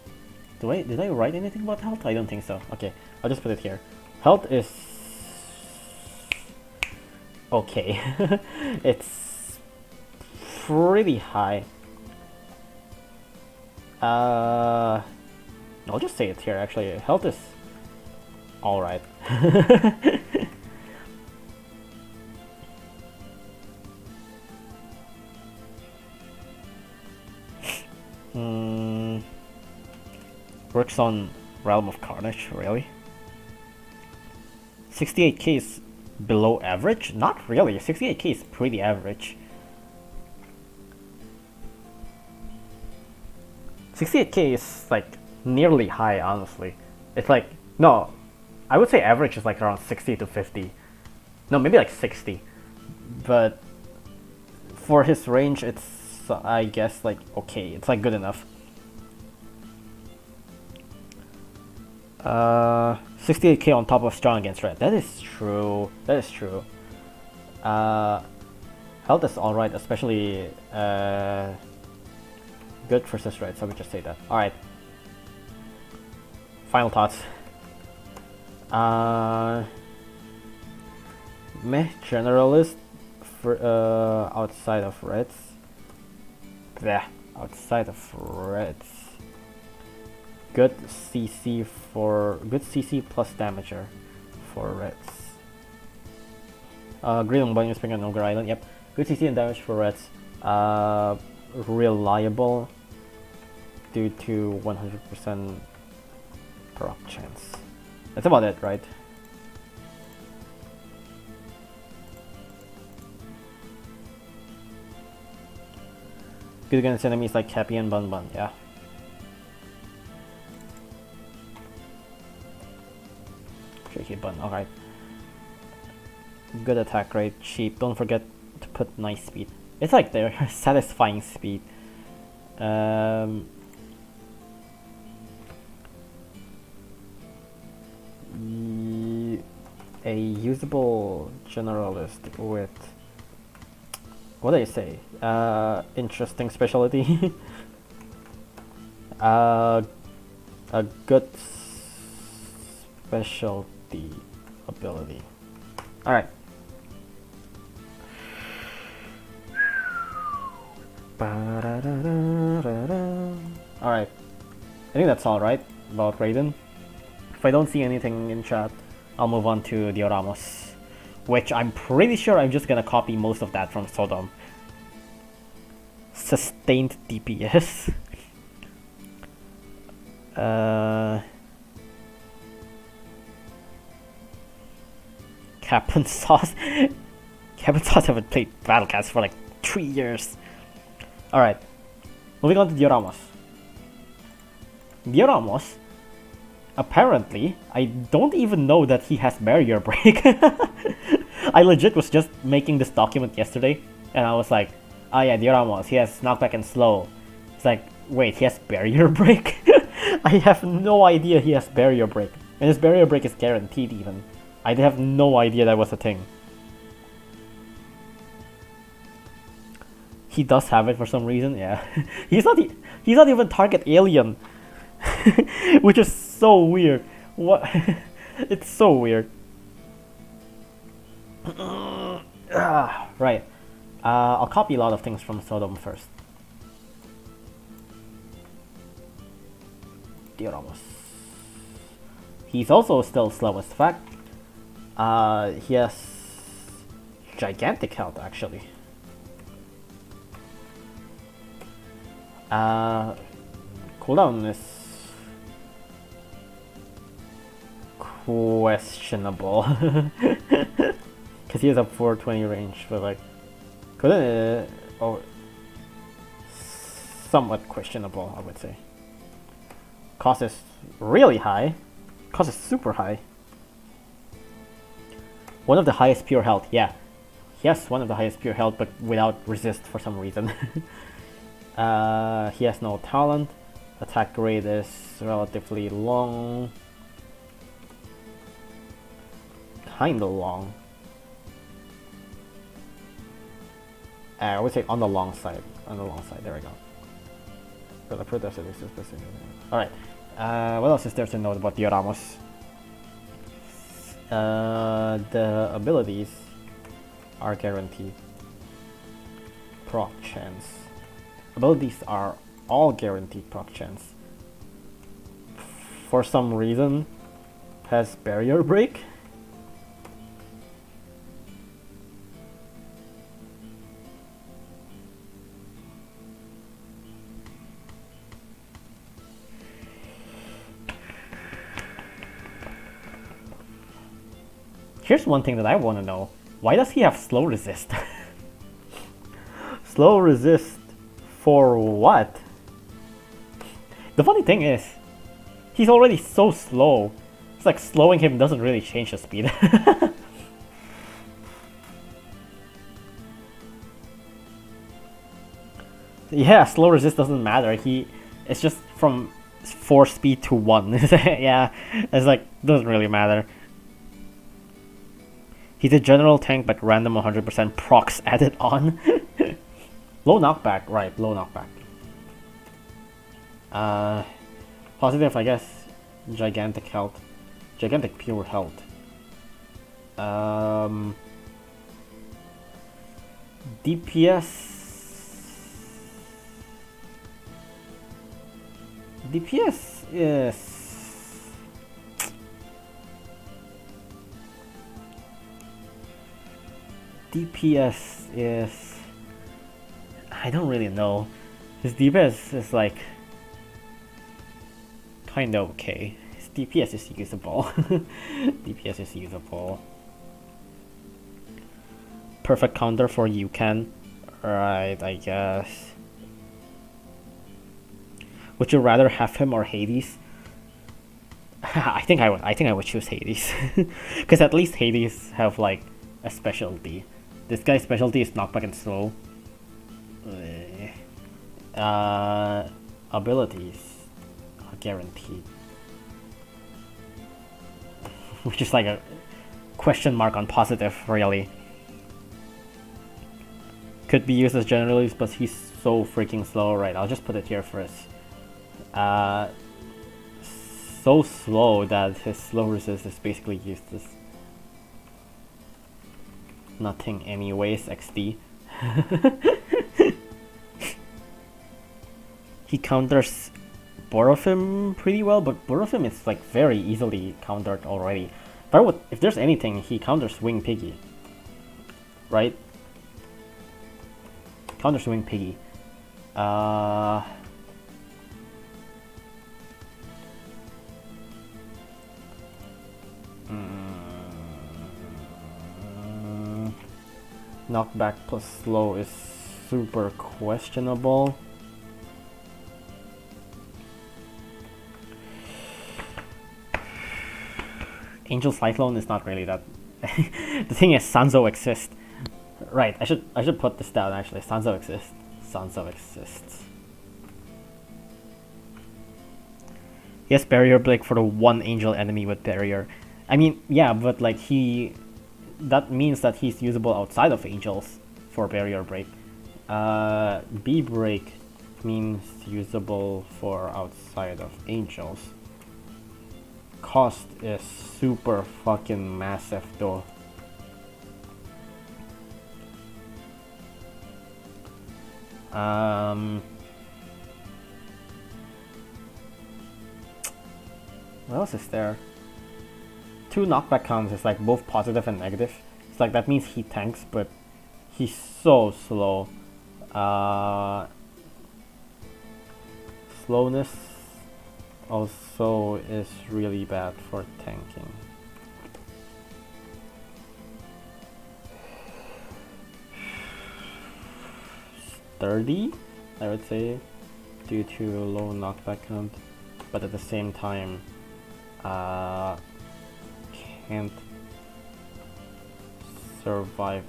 S1: did I write anything about health? I don't think so. Okay, I'll just put it here. Health is okay. It's pretty high. I'll just say it here actually. Health is alright. Works on Realm of Carnage, really? 68k is below average? Not really. 68k is pretty average. 68k is like nearly high, honestly. It's like, no, I would say average is like around 60 to 50. No, maybe like 60. But for his range, it's, I guess, like okay. It's like good enough. 68k on top of strong against red. That is true. That is true. Health is alright, especially good versus red, so we just say that. Alright. Final thoughts. Meh generalist for outside of reds. Bleh, outside of reds. Good CC plus damager for reds. Green on Bunny Spring and Ogre Island. Yep. Good CC and damage for reds. Reliable. due to 100% proc chance. That's about it, right? Good against enemies like Cappy and Bun Bun, yeah. Shaky Bun, alright. Good attack rate, cheap. Don't forget to put nice speed. It's like their satisfying speed. A usable generalist with, what do you say? Interesting specialty. A good specialty ability. Alright. Alright. I think that's all right about Raiden. If I don't see anything in chat, I'll move on to Dioramos, which I'm pretty sure I'm just gonna copy most of that from Sodom. Sustained DPS. Captain Sauce. Captain Sauce haven't played Battlecast for like 3 years. Alright, moving on to Dioramos. Dioramos, apparently, I don't even know that he has barrier break. I legit was just making this document yesterday, and I was like, oh yeah, Dioramos, he has knockback and slow. It's like, wait, he has barrier break? I have no idea he has barrier break. And his barrier break is guaranteed even. I have no idea that was a thing. He does have it for some reason, yeah. he's not even target alien. Which is so weird. What? It's so weird. Right. I'll copy a lot of things from Sodom first. Dioramos. He's also still slow as fuck. He has gigantic health actually. Cooldown is questionable. Because he has a 420 range, but like, couldn't somewhat questionable, I would say. Cost is really high. Cost is super high. One of the highest pure health, yeah. Yes, one of the highest pure health, but without resist for some reason. He has no talent. Attack rate is relatively long. Kinda long. I would say on the long side. On the long side, there we go. Alright. What else is there to note about Dioramos? The abilities are guaranteed. Proc chance. Abilities are all guaranteed proc chance. For some reason, has barrier break. Here's one thing that I want to know. Why does he have slow resist? Slow resist for what? The funny thing is, he's already so slow. It's like slowing him doesn't really change the speed. Yeah, slow resist doesn't matter. It's just from 4 speed to 1. Yeah, it's like, doesn't really matter. He's a general tank, but random 100% procs added on. Low knockback, right, low knockback. Positive, I guess, gigantic health. Gigantic pure health. DPS... DPS is... DPS is... I don't really know. His DPS is like kinda okay. His DPS is usable. DPS is usable. Perfect counter for Yukan. Right, I guess. Would you rather have him or Hades? I think I would choose Hades. Because at least Hades have like a specialty. This guy's specialty is knockback and slow. Abilities are guaranteed. Which is like a question mark on positive, really. Could be used as generalist, but he's so freaking slow. Right, I'll just put it here first. So slow that his slow resist is basically useless. Nothing anyways, XD. He counters Borofim pretty well, but Borofim is like very easily countered already. If there's anything, he counters Wing Piggy. Right? Counters Wing Piggy. Knockback plus slow is super questionable. Angel Cyclone is not really that. The thing is, Sanzo exists. Right, I should put this down actually. Sanzo exists. Sanzo exists. He has barrier break for the one angel enemy with barrier. I mean, yeah, but like that means that he's usable outside of angels for barrier break. B break means usable for outside of angels. Cost is super fucking massive though. What else is there? 2 knockback counts is like both positive and negative. It's like that means he tanks, but he's so slow. Slowness also is really bad for tanking. Sturdy, I would say, due to low knockback count, but at the same time, can't survive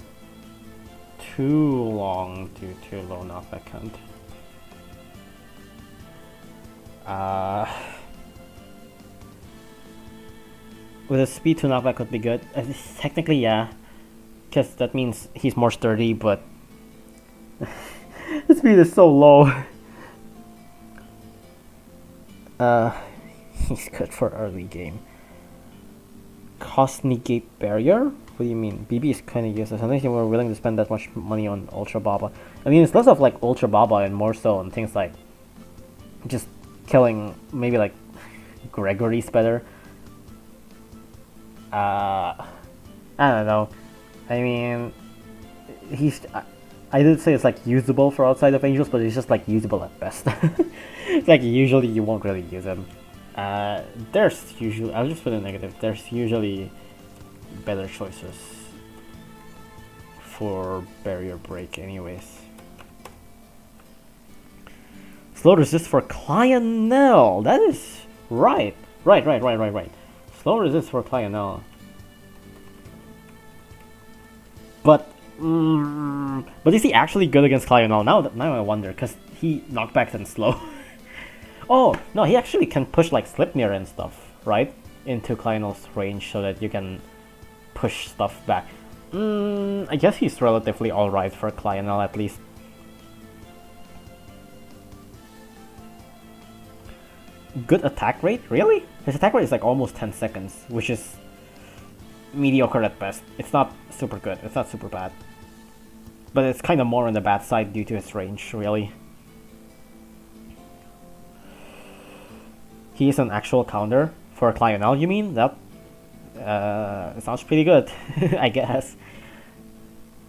S1: too long due to low knockback count. With a speed 2 knockback could be good. Technically, yeah, because that means he's more sturdy, but the speed is so low. He's good for early game. Cost negate barrier? What do you mean? BB is kind of useless. I don't think we're willing to spend that much money on Ultra Baba. I mean, it's less of like Ultra Baba and more so on things like just killing maybe like Gregory's better. I don't know. I mean, I did say it's like usable for outside of angels, but it's just like usable at best. It's like usually you won't really use him. There's usually, I'll just put a negative, there's usually better choices for barrier break anyways. Slow resist for Lionel, that is right. Slow resist for Lionel. But is he actually good against Lionel? Now I wonder, because he knockbacks and slow. Oh, no, he actually can push like Slipnir and stuff, right? Into Lionel's range so that you can push stuff back. I guess he's relatively alright for Lionel at least. Good attack rate? Really? His attack rate is like almost 10 seconds, which is mediocre at best. It's not super good, it's not super bad. But it's kind of more on the bad side due to his range, really. He is an actual counter for Lionel, you mean? That sounds pretty good, I guess.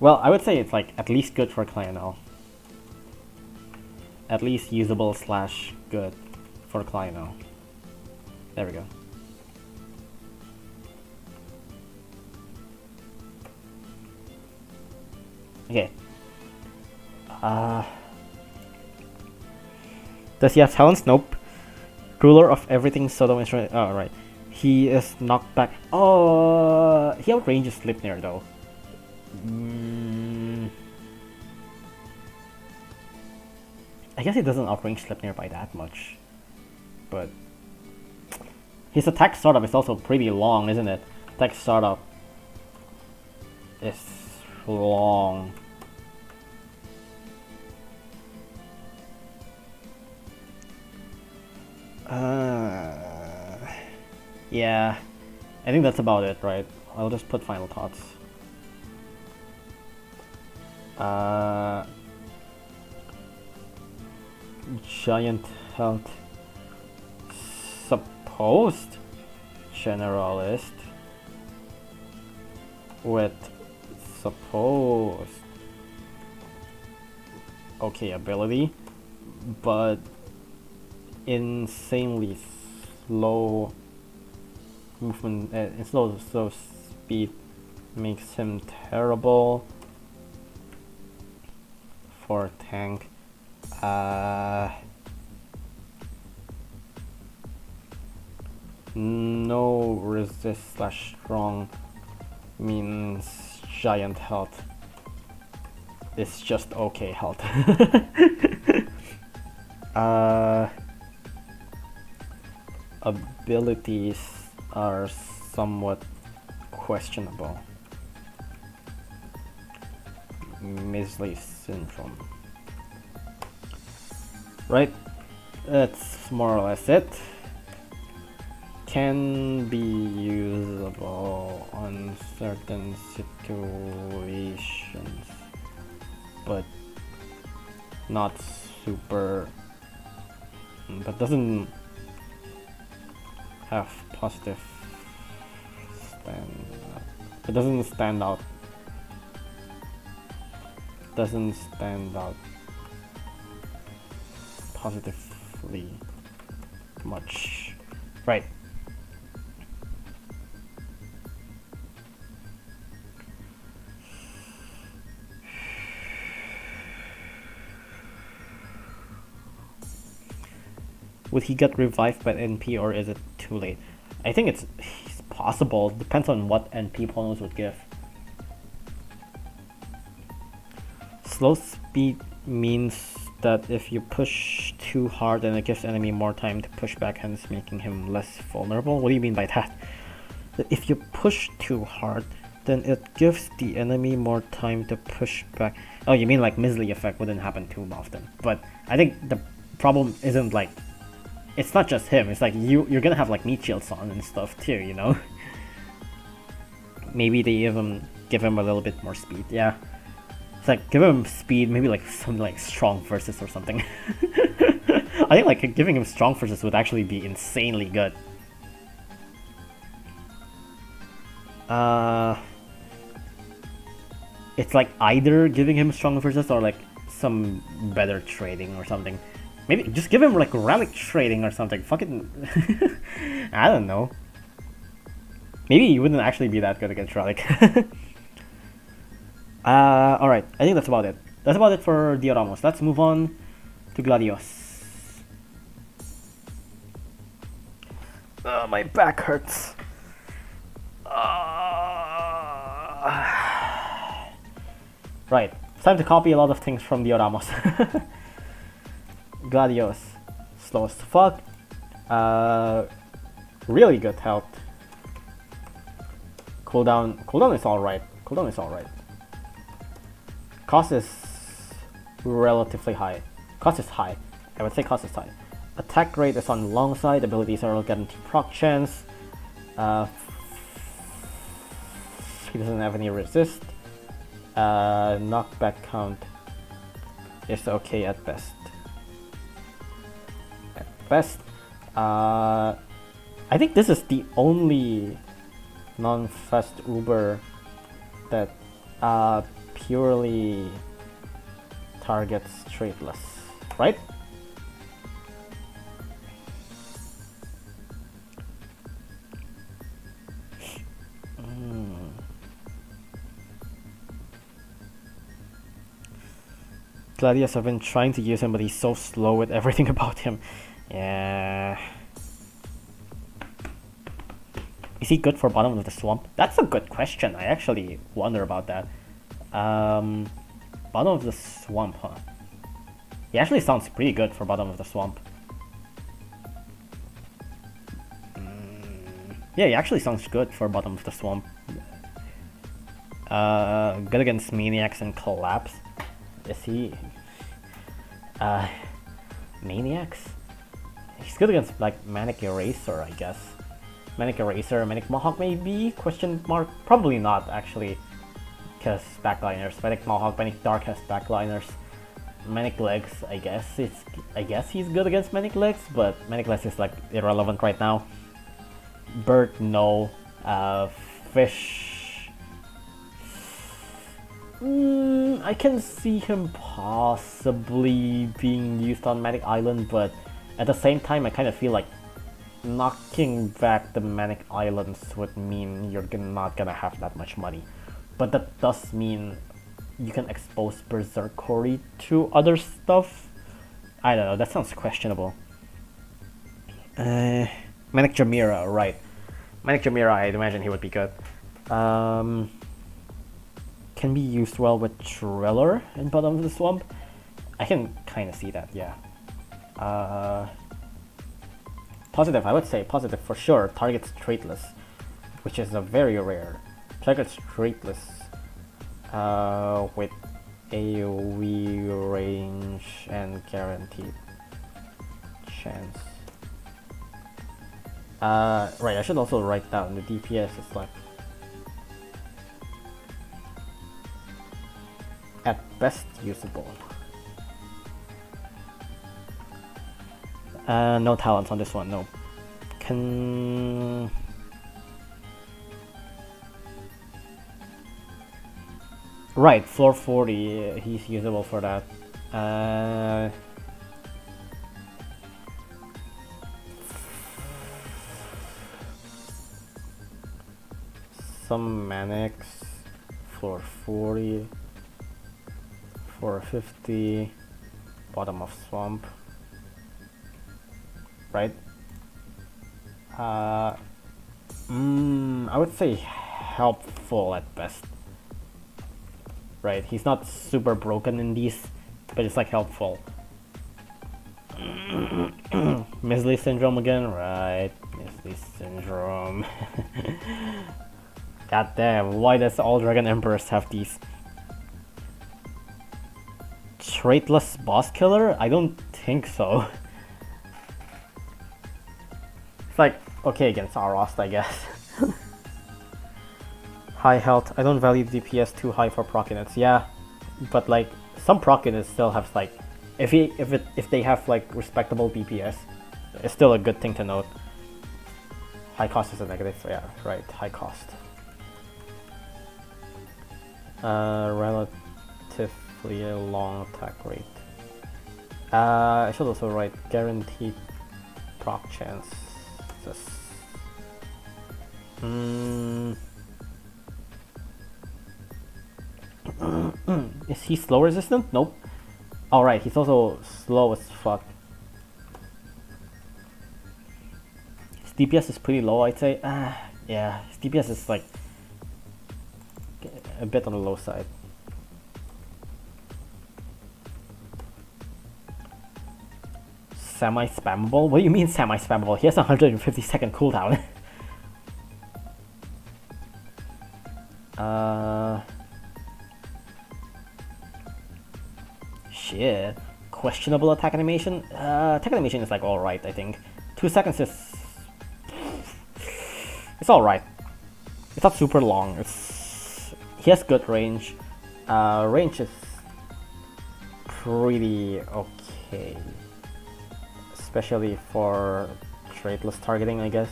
S1: Well, I would say it's like at least good for Lionel. At least usable / good for Lionel. There we go. Okay. Does he have talents? Nope. Ruler of everything, Sodom instrument. Oh, right. He is knocked back. Oh, he outranges Sleipnir though. I guess he doesn't outrange Sleipnir by that much. But his attack startup is also pretty long, isn't it? Attack startup is long. Yeah, I think that's about it, right? I'll just put final thoughts. Giant health. Supposed generalist with supposed okay ability, but insanely slow movement, slow speed makes him terrible for tank. No resist slash strong means giant health. It's just okay health. Abilities are somewhat questionable. Measly syndrome. Right, that's more or less it. Can be usable on certain situations, but not super, but doesn't have positive stand. It doesn't stand out. Doesn't stand out positively much. Right. Would he get revived by NP or is it too late? I think it's possible. Depends on what NP opponents would give. Slow speed means that if you push too hard, then it gives enemy more time to push back, hence making him less vulnerable. What do you mean by that? If you push too hard, then it gives the enemy more time to push back. Oh, you mean like Misley effect wouldn't happen too often. But I think the problem isn't like, it's not just him, it's like you're gonna have like meat shields on and stuff too, you know? Maybe they even give him a little bit more speed, yeah. It's like, give him speed, maybe like something like strong versus or something. I think like giving him strong versus would actually be insanely good. It's like either giving him strong versus or like some better trading or something. Maybe just give him like relic trading or something. Fucking I don't know. Maybe he wouldn't actually be that good against relic. Alright, I think that's about it. That's about it for Dioramos. Let's move on to Gladios. My back hurts. Right, it's time to copy a lot of things from Dioramos. Gladios, slow as fuck, really good health. Cooldown is alright. Cost is relatively high. Cost is high. I would say cost is high. Attack rate is on the long side. Abilities are guaranteed proc chance. He doesn't have any resist. Knockback count is okay at best. I think this is the only non-fast Uber that purely targets straightless, right? Gladius have been trying to use him, but he's so slow with everything about him. Yeah. Is he good for bottom of the swamp? That's a good question. I actually wonder about that. Bottom of the swamp, huh? He actually sounds pretty good for bottom of the swamp. Yeah, he actually sounds good for bottom of the swamp. Good against Maniacs and Collapse. Is he? Maniacs? He's good against like Manic Eraser, I guess. Manic Eraser, Manic Mohawk maybe? Question mark? Probably not actually. Because backliners. Manic Mohawk, Manic Dark has backliners. Manic Legs, I guess he's good against Manic Legs, but Manic Legs is like irrelevant right now. Bird, no. Fish. I can see him possibly being used on Manic Island, but at the same time, I kind of feel like knocking back the Manic Islands would mean you're not gonna have that much money. But that does mean you can expose Berserkori to other stuff. I don't know, that sounds questionable. Manic Jamira, right. Manic Jamira, I'd imagine he would be good. Can be used well with Triller in bottom of the swamp. I can kind of see that, yeah. Positive, I would say positive for sure. Targets straightless, which is a very rare. Targets straightless with AoE range and guaranteed chance. Right, I should also write down the DPS is like at best usable. No talents on this one, no. Right, floor 40, he's usable for that. Some Manics, floor 40, 450, bottom of swamp. Right? I would say helpful at best. Right, he's not super broken in these, but it's like helpful. Misley Syndrome again? Right, Misley Syndrome. God damn, why does all Dragon Emperors have these? Traitless Boss Killer? I don't think so. It's like, okay against Arost, I guess. High health. I don't value DPS too high for proc units. Yeah, but like some proc units still have like, if they have like respectable DPS, it's still a good thing to note. High cost is a negative. Yeah, right. High cost. Relatively long attack rate. I should also write guaranteed proc chance. Is he slow resistant? Nope. Alright, he's also slow as fuck. His DPS is pretty low, I'd say. Yeah, his DPS is like a bit on the low side. Semi-spammable? What do you mean semi-spammable? He has a 150-second cooldown. Shit. Questionable attack animation? Attack animation is like alright, I think. 2 seconds is... It's alright. It's not super long. He has good range. Range is pretty okay. Especially for traitless targeting, I guess.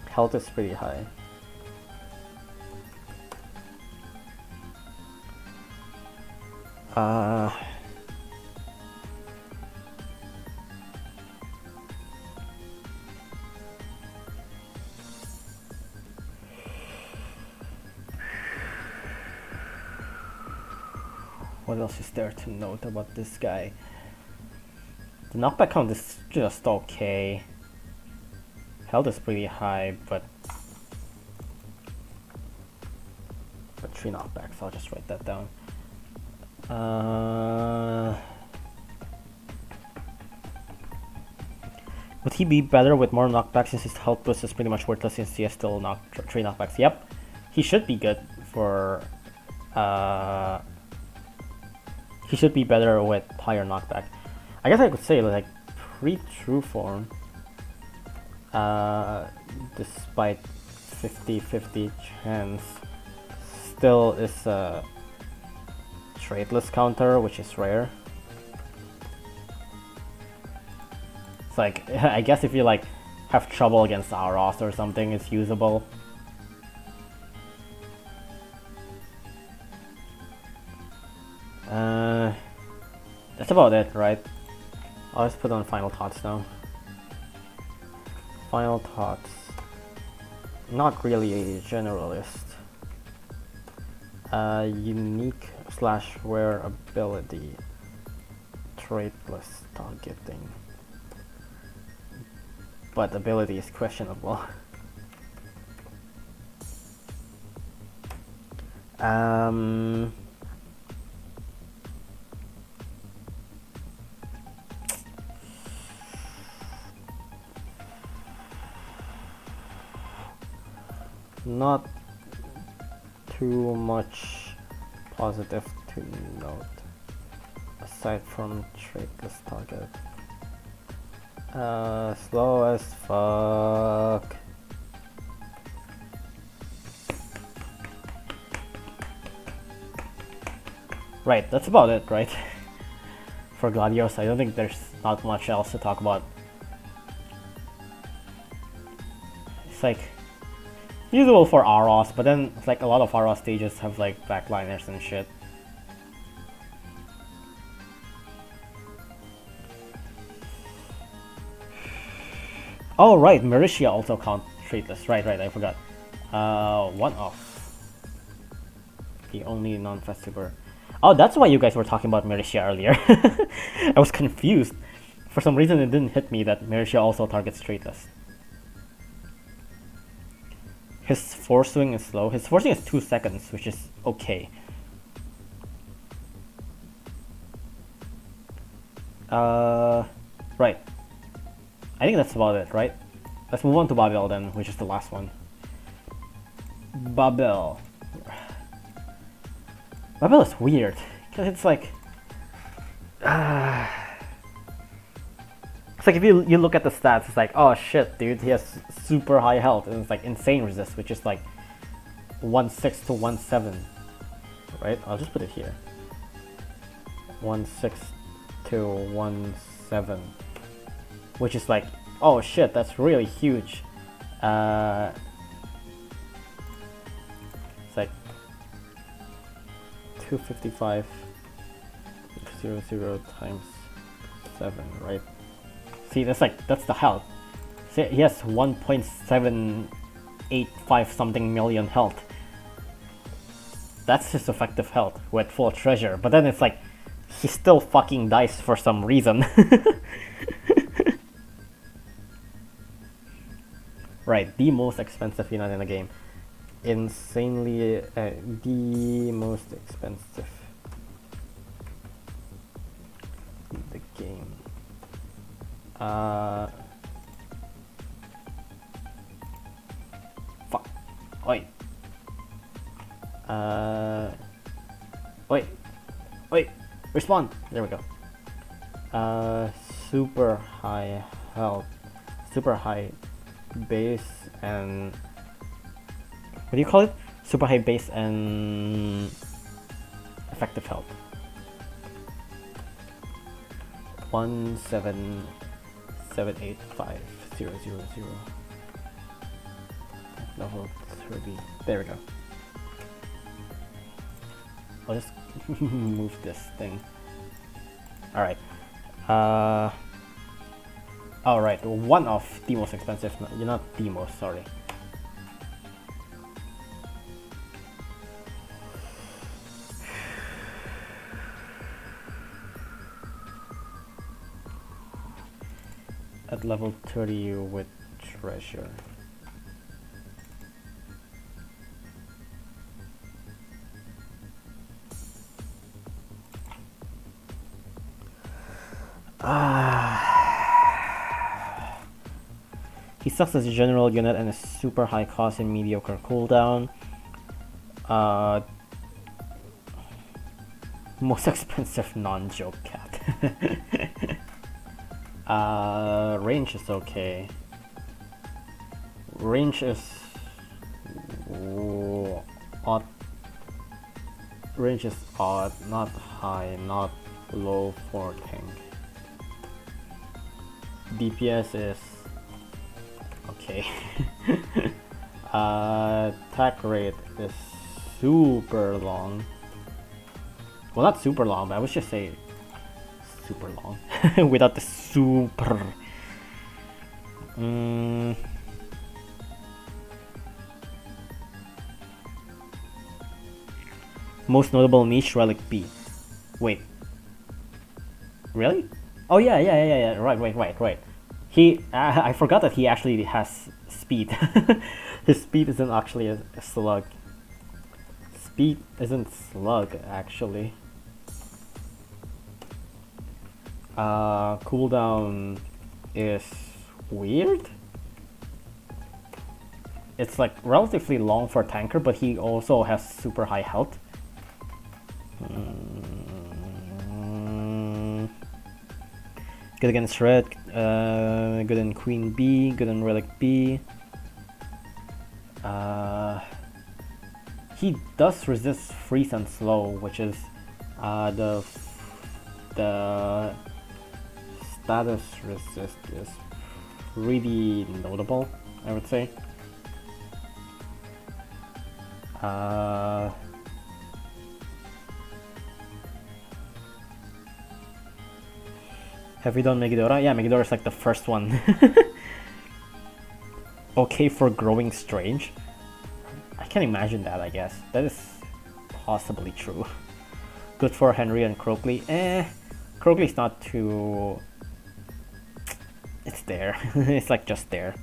S1: Health is pretty high. What else is there to note about this guy? The knockback count is just okay. Health is pretty high, but 3 knockbacks. I'll just write that down. Would he be better with more knockbacks since his health boost is pretty much worthless since he has still 3 knockbacks? Yep, he should be good for. He should be better with higher knockback. I guess I could say like pre-true form, despite 50-50 chance, still is a traitless counter, which is rare. It's like, I guess if you like have trouble against Aros or something, it's usable. That's about it, right? I'll just put on final thoughts now. Final thoughts. Not really a generalist. Unique / rare ability. Traitless targeting. But ability is questionable. Not too much positive to note aside from traitless target. Slow as fuck. Right, that's about it, right? For Glados, I don't think there's not much else to talk about. It's like usable for Aros, but then it's like a lot of Aros stages have like backliners and shit. Oh right, Mauritia also count traitless. Right, I forgot. One off. The only non-festiver. Oh, that's why you guys were talking about Mauritia earlier. I was confused. For some reason it didn't hit me that Mauritia also targets traitless. His force swing is slow. His force swing is 2 seconds, which is okay. Right. I think that's about it, right? Let's move on to Babel then, which is the last one. Babel. Babel is weird, because it's like... It's like if you look at the stats, it's like, oh shit, dude, he has super high health, and it's like insane resist, which is like 1/6 to 1/7, right? I'll just put it here. 1/6 to 1/7, which is like, oh shit, that's really huge. It's like 255,000 times 7, right? See, that's the health. See, he has 1.785 something million health. That's his effective health with full treasure. But then it's like, he still fucking dies for some reason. Right, the most expensive unit in the game. Insanely, the most expensive in the game. Fuck. Oi. Wait. Respawn. There we go. Super high health. Super high base and... What do you call it? Super high base and... effective health. 17785,000. Level 30. There we go. I'll just move this thing. Alright. Alright, one of the most expensive. No, you're not the most, sorry. at level 30 with treasure. He sucks as a general unit and is super high cost and mediocre cooldown. Most expensive non-joke cat. Range is okay. Range is odd. Range is odd, not high, not low for tank. DPS is okay. Attack rate is super long. Well, not super long, but I would just say super long without the super. Most notable niche relic B. Wait. Really? Oh yeah. Right. He, I forgot that he actually has speed. His speed isn't actually a slug. Speed isn't slug actually. Cooldown is weird. It's like relatively long for a tanker, but he also has super high health. Good against red, good in queen B, good in relic B. He does resist freeze and slow, which is the status resist is really notable, I would say. Have we done Megidora? Yeah, Megidora is like the first one. Okay for growing strange. I can imagine that, I guess. That is possibly true. Good for Henry and Croakley. Croakley's not too... It's there. It's like just there.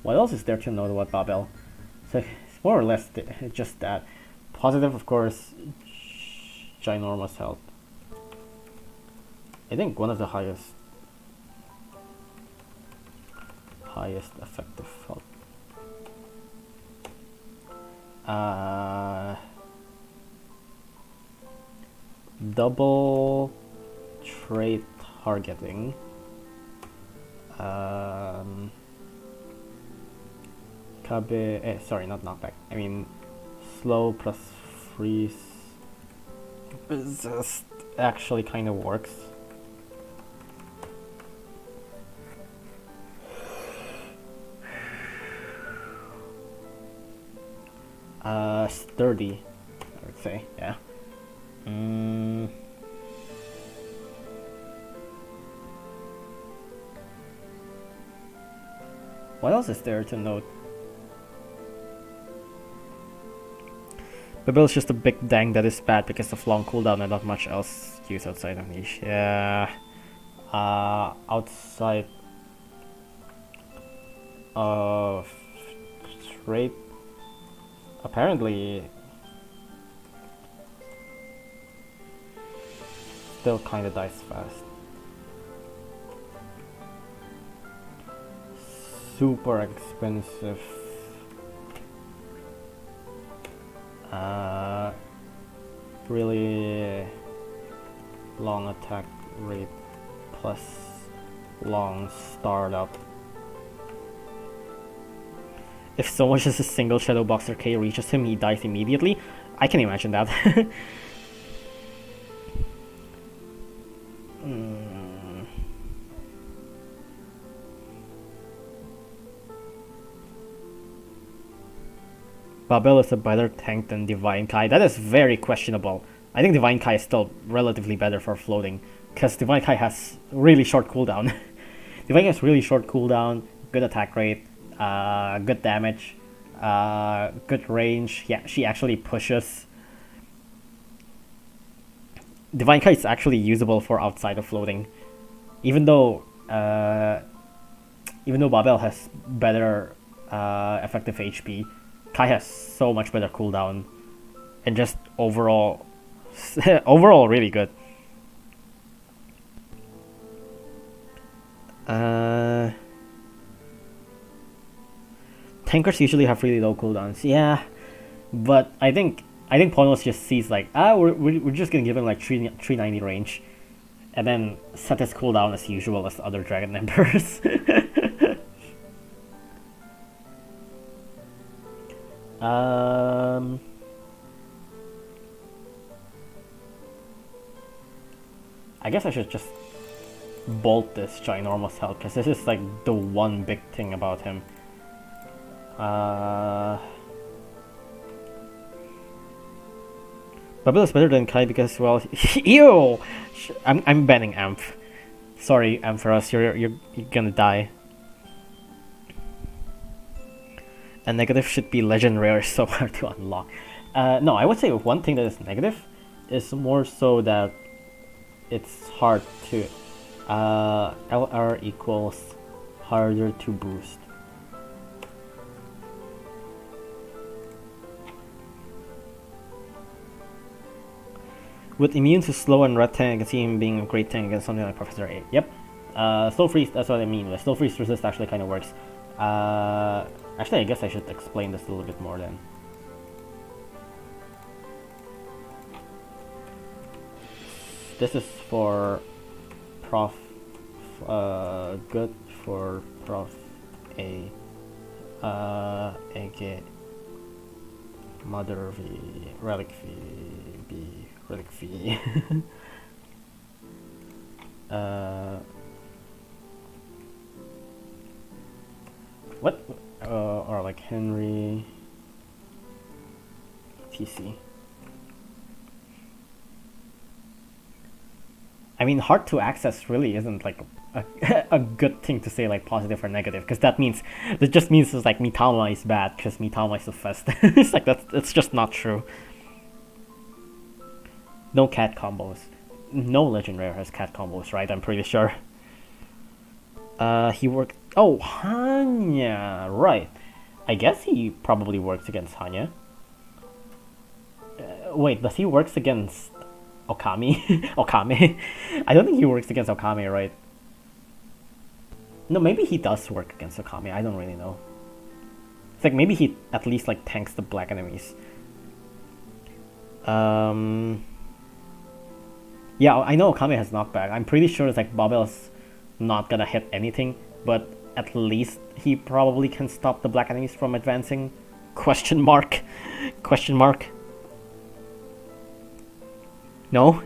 S1: What else is there to know about Babel? So it's more or less just that. Positive, of course, ginormous health. I think one of the highest effective health. Double trait targeting. Sorry, not knockback. I mean, slow plus freeze resist actually kind of works. Sturdy, I would say, yeah. What else is there to note? Babel is just a big dang that is bad because of long cooldown and not much else used outside of niche. Yeah. Outside of trait, apparently still kinda dies fast. Super expensive. Really long attack rate plus long startup. If so much as a single Shadow Boxer K reaches him, he dies immediately. I can imagine that. Babel is a better tank than Divine Kai. That is very questionable. I think Divine Kai is still relatively better for floating, because Divine Kai has really short cooldown. Divine Kai has really short cooldown, good attack rate, good damage, good range. Yeah, she actually pushes. Divine Kite is actually usable for outside of floating, even though Babel has better effective HP. Kai has so much better cooldown, and just overall, overall really good. Tankers usually have really low cooldowns, yeah, but I think Ponos just sees like, we're just gonna give him like 390 range, and then set his cooldown as usual as other Dragon Emperors. I guess I should just bolt this ginormous health, because this is like the one big thing about him. Babel is better than Kai because, well, ew! I'm banning Amph. Sorry, Ampharos, you're gonna die. And negative should be legend rare, so hard to unlock. No, I would say one thing that is negative is more so that it's hard to LR equals harder to boost. With immune to slow and red tank, I can see him being a great tank against something like Professor 8. Yep. Slow freeze, that's what I mean. Slow freeze resist actually kind of works. Actually, I guess I should explain this a little bit more then. This is for Prof. Good for Prof. A. A. Mother V. Relic V. B. Relic V. What? Or like Henry. TC. I mean, hard to access really isn't like a good thing to say, like positive or negative, because that just means it's like Mitama is bad because Mitama is the first. It's like that's just not true. No cat combos. No legend rare has cat combos, right? I'm pretty sure. He worked. Oh, Hanya, right? I guess he probably works against Hanya. Wait, does he works against Okami? Okame? I don't think he works against Okame, right? No, maybe he does work against Okami. I don't really know. It's like maybe he at least like tanks the black enemies. Yeah, I know Okame has knockback. I'm pretty sure it's like Babel's not gonna hit anything, but at least he probably can stop the black enemies from advancing. Question mark? Question mark? No?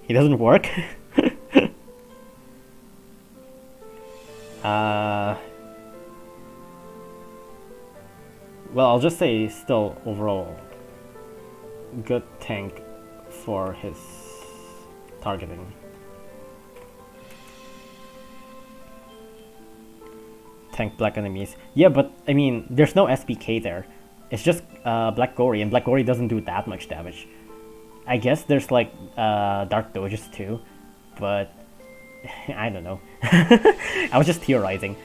S1: He doesn't work? Well, I'll just say still overall good tank for his targeting. Tank black enemies. Yeah, but I mean, there's no SPK there. It's just Black Gory, and Black Gory doesn't do that much damage. I guess there's like Dark Doges too, but I don't know. I was just theorizing.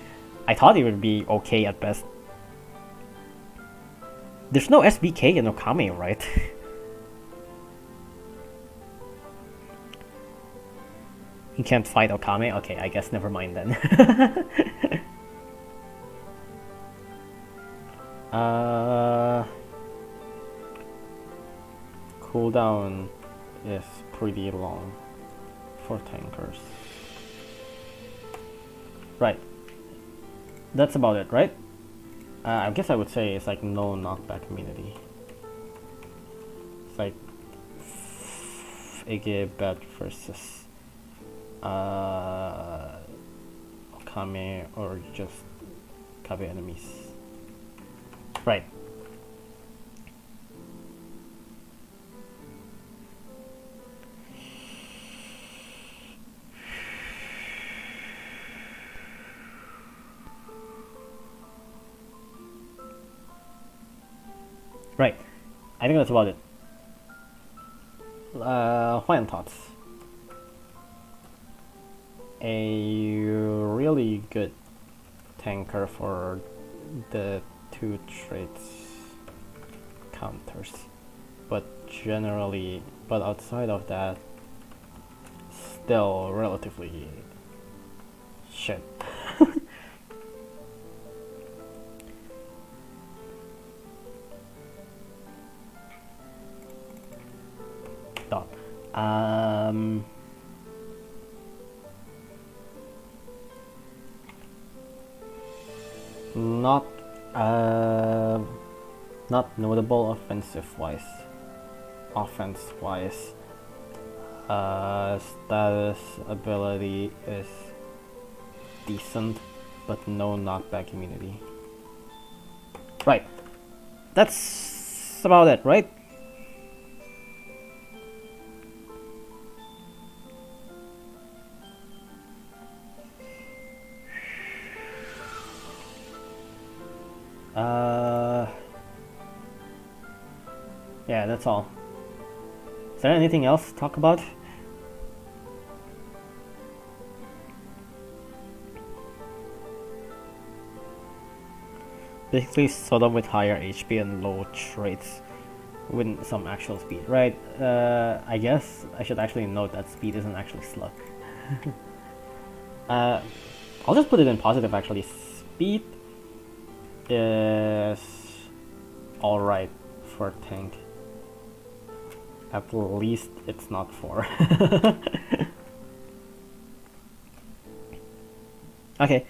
S1: I thought it would be okay at best. There's no SBK in Okame, right? He can't fight Okame? Okay, I guess never mind then. Cooldown is pretty long for tankers. Right. That's about it, right? I guess I would say it's like no knockback immunity. It's like Ege bad versus Okame or just Kabe enemies. Right. Right. I think that's about it. final thoughts. A really good tanker for the 2 traits counters, but outside of that, still relatively shit. Dot. Not notable offensive-wise. Offense-wise, status ability is decent, but no knockback immunity. Right. That's about it, right? Yeah, that's all. Is there anything else to talk about? Basically, Sodom with higher HP and low traits with some actual speed, right? I guess I should actually note that speed isn't actually slug. I'll just put it in positive actually. Speed is alright for tank. At least it's not 4. Okay.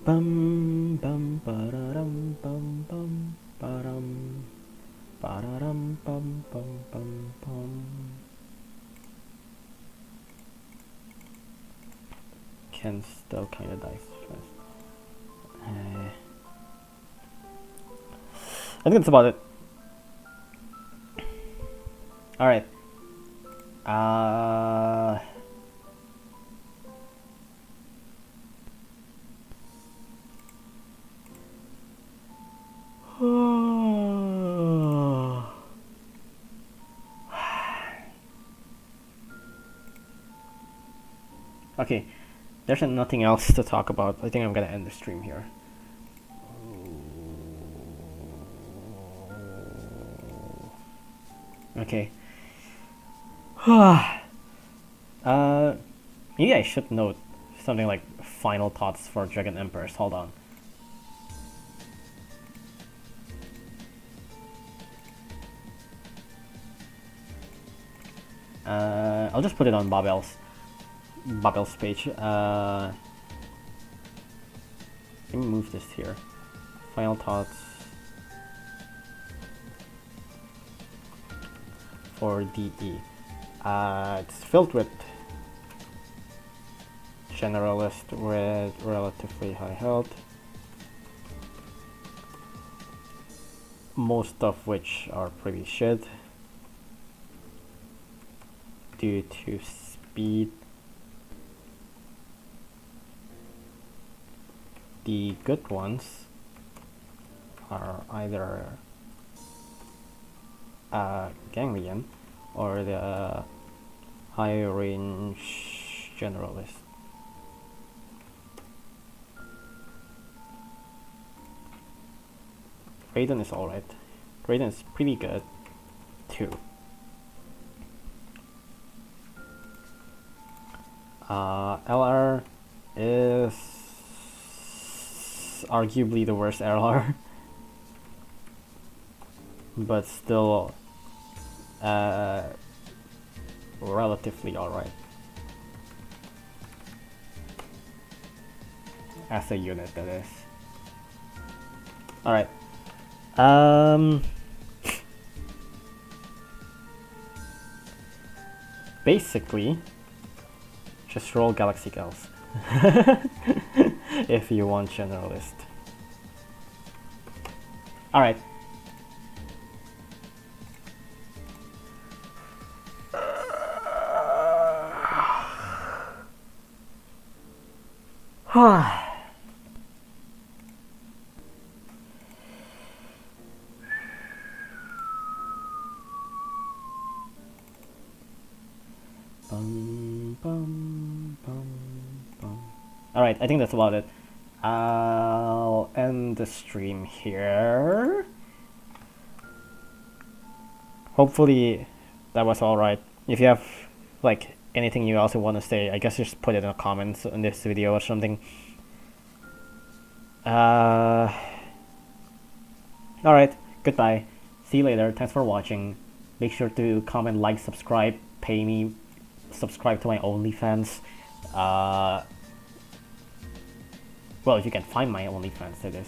S1: Bum bum ba-da-dum bum bum ba-dum ba-da-dum bum bum bum bum. Can still kinda die fast. I think that's about it. Alright. Okay, there's nothing else to talk about. I think I'm gonna end the stream here. Okay. Maybe I should note something like final thoughts for Dragon Emperors. Hold on. I'll just put it on Babel's page. Let me move this here. Final thoughts for DE. It's filled with generalist with relatively high health, most of which are pretty shit due to speed. The good ones are either Ganglion or the high range generalist. Raiden is alright. Raiden is pretty good too. LR is arguably the worst LR, but still relatively alright as a unit, that is. Alright. Basically, just roll Galaxy Gals if you want generalist. Alright. Alright, I think that's about it. I'll end the stream here. Hopefully that was alright. If you have like anything you also want to say, I guess just put it in the comments in this video or something. Alright, goodbye. See you later. Thanks for watching. Make sure to comment, like, subscribe, pay me, subscribe to my OnlyFans. Well, if you can find my OnlyFans, that is.